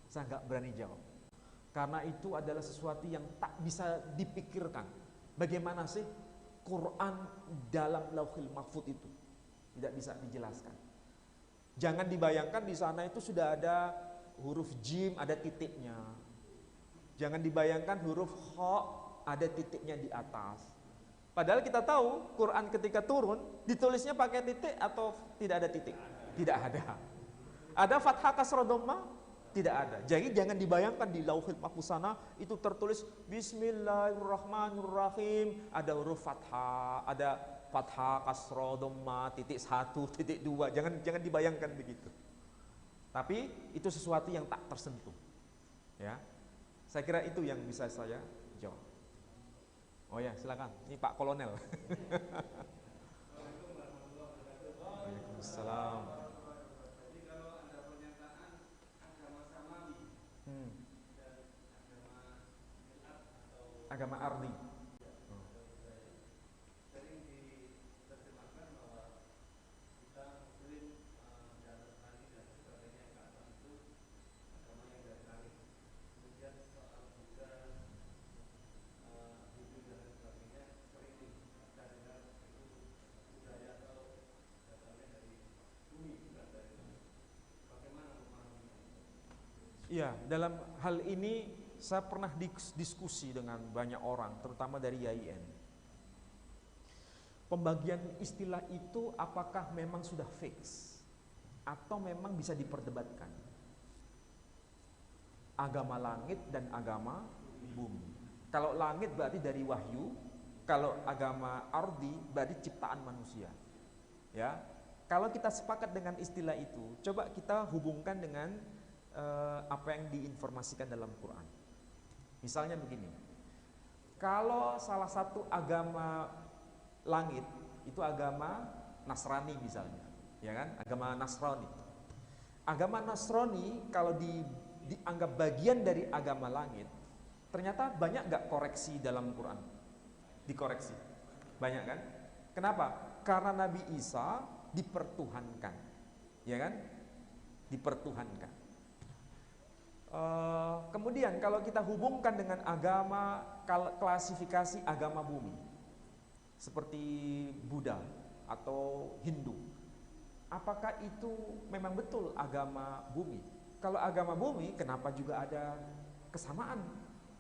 Saya nggak berani jawab. Karena itu adalah sesuatu yang tak bisa dipikirkan. Bagaimana sih Quran dalam Lauhil Mahfuz itu? Tidak bisa dijelaskan. Jangan dibayangkan di sana itu sudah ada huruf jim, ada titiknya. Jangan dibayangkan huruf kha, ada titiknya di atas. Padahal kita tahu Quran ketika turun ditulisnya pakai titik atau tidak ada titik? Tidak ada. Ada fathah kasrah dhamma? Tidak ada. Jadi jangan dibayangkan di Lauhil Mahfuz sana itu tertulis Bismillahirrahmanirrahim, ada huruf fathah, ada fathah, kasroh, dhamma, titik 1, titik 2. Jangan dibayangkan begitu. Tapi itu sesuatu yang tak tersentuh. Ya. Saya kira itu yang bisa saya jawab. Oh ya, silakan. Ini Pak Kolonel. Waalaikumsalam. Jadi kalau ada pernyataan agama samawi dan agama milad atau Agama ardi. sering diterjemahkan bahwa kita muslim dan nasrani dan sebagainya yang ke atas itu agama yang dari langit. Kemudian soal Buddha, Hindu dan sebagainya sering kita dengar itu budaya atau datangnya dari bumi bukan dari langit. Bagaimana memahaminya? Iya, dalam hal ini saya pernah diskusi dengan banyak orang, terutama dari YIN. Pembagian istilah itu apakah memang sudah fix atau memang bisa diperdebatkan? Agama langit dan agama bumi. Kalau langit berarti dari wahyu, kalau agama ardi berarti ciptaan manusia. Ya. Kalau kita sepakat dengan istilah itu, coba kita hubungkan dengan apa yang diinformasikan dalam Quran. Misalnya begini, kalau salah satu agama langit itu agama Nasrani misalnya, ya kan? Agama Nasrani. Agama Nasrani kalau dianggap bagian dari agama langit, ternyata banyak nggak koreksi dalam Quran? Dikoreksi, banyak kan? Kenapa? Karena Nabi Isa dipertuhankan, ya kan? Dipertuhankan. Kemudian kalau kita hubungkan dengan agama, klasifikasi agama bumi seperti Buddha atau Hindu, apakah itu memang betul agama bumi? Kalau agama bumi, kenapa juga ada kesamaan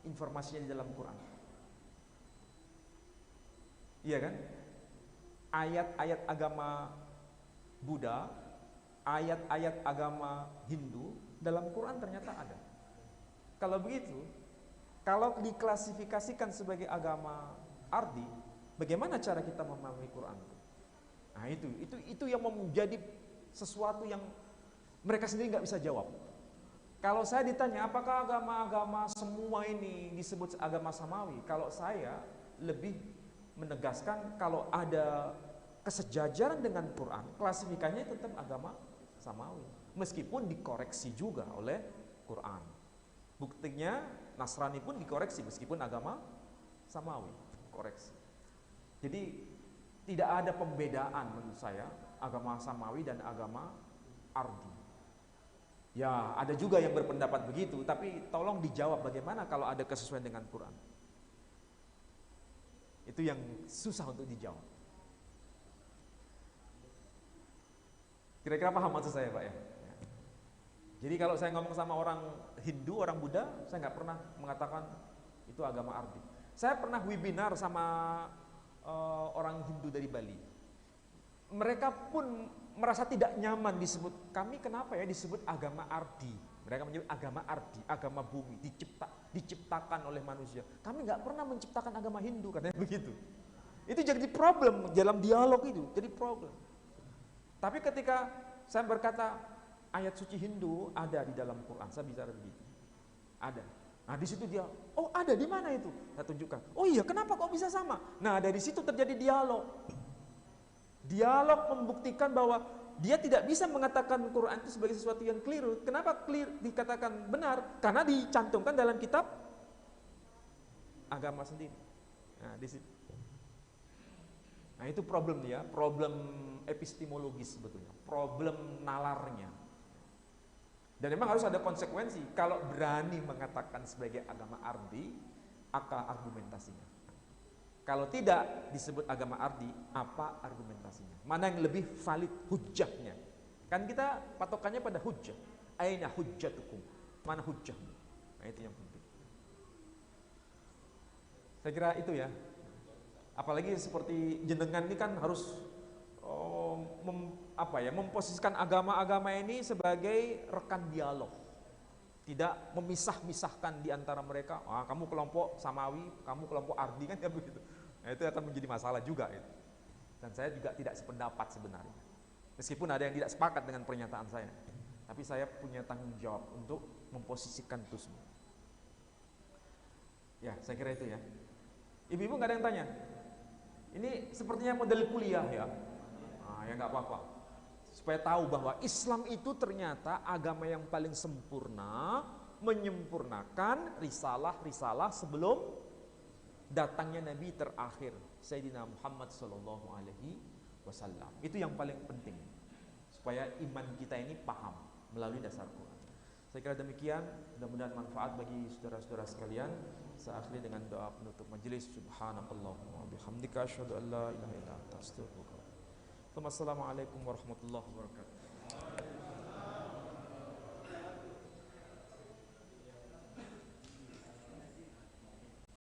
informasinya di dalam Quran? Iya kan? Ayat-ayat agama Buddha, ayat-ayat agama Hindu dalam Quran ternyata ada. Kalau begitu, kalau diklasifikasikan sebagai agama ardi, bagaimana cara kita memahami Quran? Nah itu yang menjadi sesuatu yang mereka sendiri nggak bisa jawab. Kalau saya ditanya apakah agama-agama semua ini disebut agama samawi, kalau saya lebih menegaskan kalau ada kesejajaran dengan Quran, klasifikasinya tetap agama samawi, meskipun dikoreksi juga oleh Quran. Buktinya Nasrani pun dikoreksi meskipun agama samawi, koreksi. Jadi tidak ada pembedaan menurut saya agama samawi dan agama ardi. Ya, ada juga yang berpendapat begitu, tapi tolong dijawab bagaimana kalau ada kesesuaian dengan Quran. Itu yang susah untuk dijawab. Kira-kira paham maksud saya, Pak ya? Jadi kalau saya ngomong sama orang Hindu, orang Buddha, saya nggak pernah mengatakan itu agama ardi. Saya pernah webinar sama orang Hindu dari Bali. Mereka pun merasa tidak nyaman disebut, kami kenapa ya disebut agama ardi? Mereka menyebut agama ardi, agama bumi, diciptakan oleh manusia. Kami nggak pernah menciptakan agama Hindu, katanya begitu. Itu jadi problem dalam dialog itu, jadi problem. Tapi ketika saya berkata ayat suci Hindu ada di dalam Quran, saya bicara begitu, ada. Nah di situ dia, oh ada di mana itu? Saya tunjukkan. Oh iya, kenapa kok bisa sama? Nah dari situ terjadi dialog. Dialog membuktikan bahwa dia tidak bisa mengatakan Quran itu sebagai sesuatu yang keliru. Kenapa clear dikatakan benar? Karena dicantumkan dalam kitab agama sendiri. Nah di situ. Nah itu problem ya, problem epistemologis sebetulnya, problem nalarnya. Dan memang harus ada konsekuensi. Kalau berani mengatakan sebagai agama ardi, apa argumentasinya? Kalau tidak disebut agama ardi, apa argumentasinya? Mana yang lebih valid hujjahnya? Kan kita patokannya pada hujjah. Aina hujjatukum? Mana hujjahmu? Nah itu yang penting. Saya kira itu ya. Apalagi seperti jenengan ini kan harus memposisikan agama-agama ini sebagai rekan dialog, tidak memisah-misahkan di antara mereka. Kamu kelompok samawi, kamu kelompok ardi, kan ya begitu. Nah, itu akan menjadi masalah juga itu. Dan saya juga tidak sependapat sebenarnya. Meskipun ada yang tidak sepakat dengan pernyataan saya, tapi saya punya tanggung jawab untuk memposisikan itu semua. Ya, saya kira itu ya. Ibu-ibu nggak ada yang tanya? Ini sepertinya model kuliah ya. Nah, ya nggak apa-apa. Supaya tahu bahwa Islam itu ternyata agama yang paling sempurna, menyempurnakan risalah-risalah sebelum datangnya Nabi terakhir, Sayyidina Muhammad sallallahu alaihi wasallam. Itu yang paling penting. Supaya iman kita ini paham melalui dasar Quran. Saya kira demikian, mudah-mudahan manfaat bagi saudara-saudara sekalian. Saya akhiri dengan doa penutup majelis. Subhanakallahumma bihamdika asyhadu an la ilaha illa anta astaghfiruka wa atubu ilaik. Assalamualaikum warahmatullahi wabarakatuh.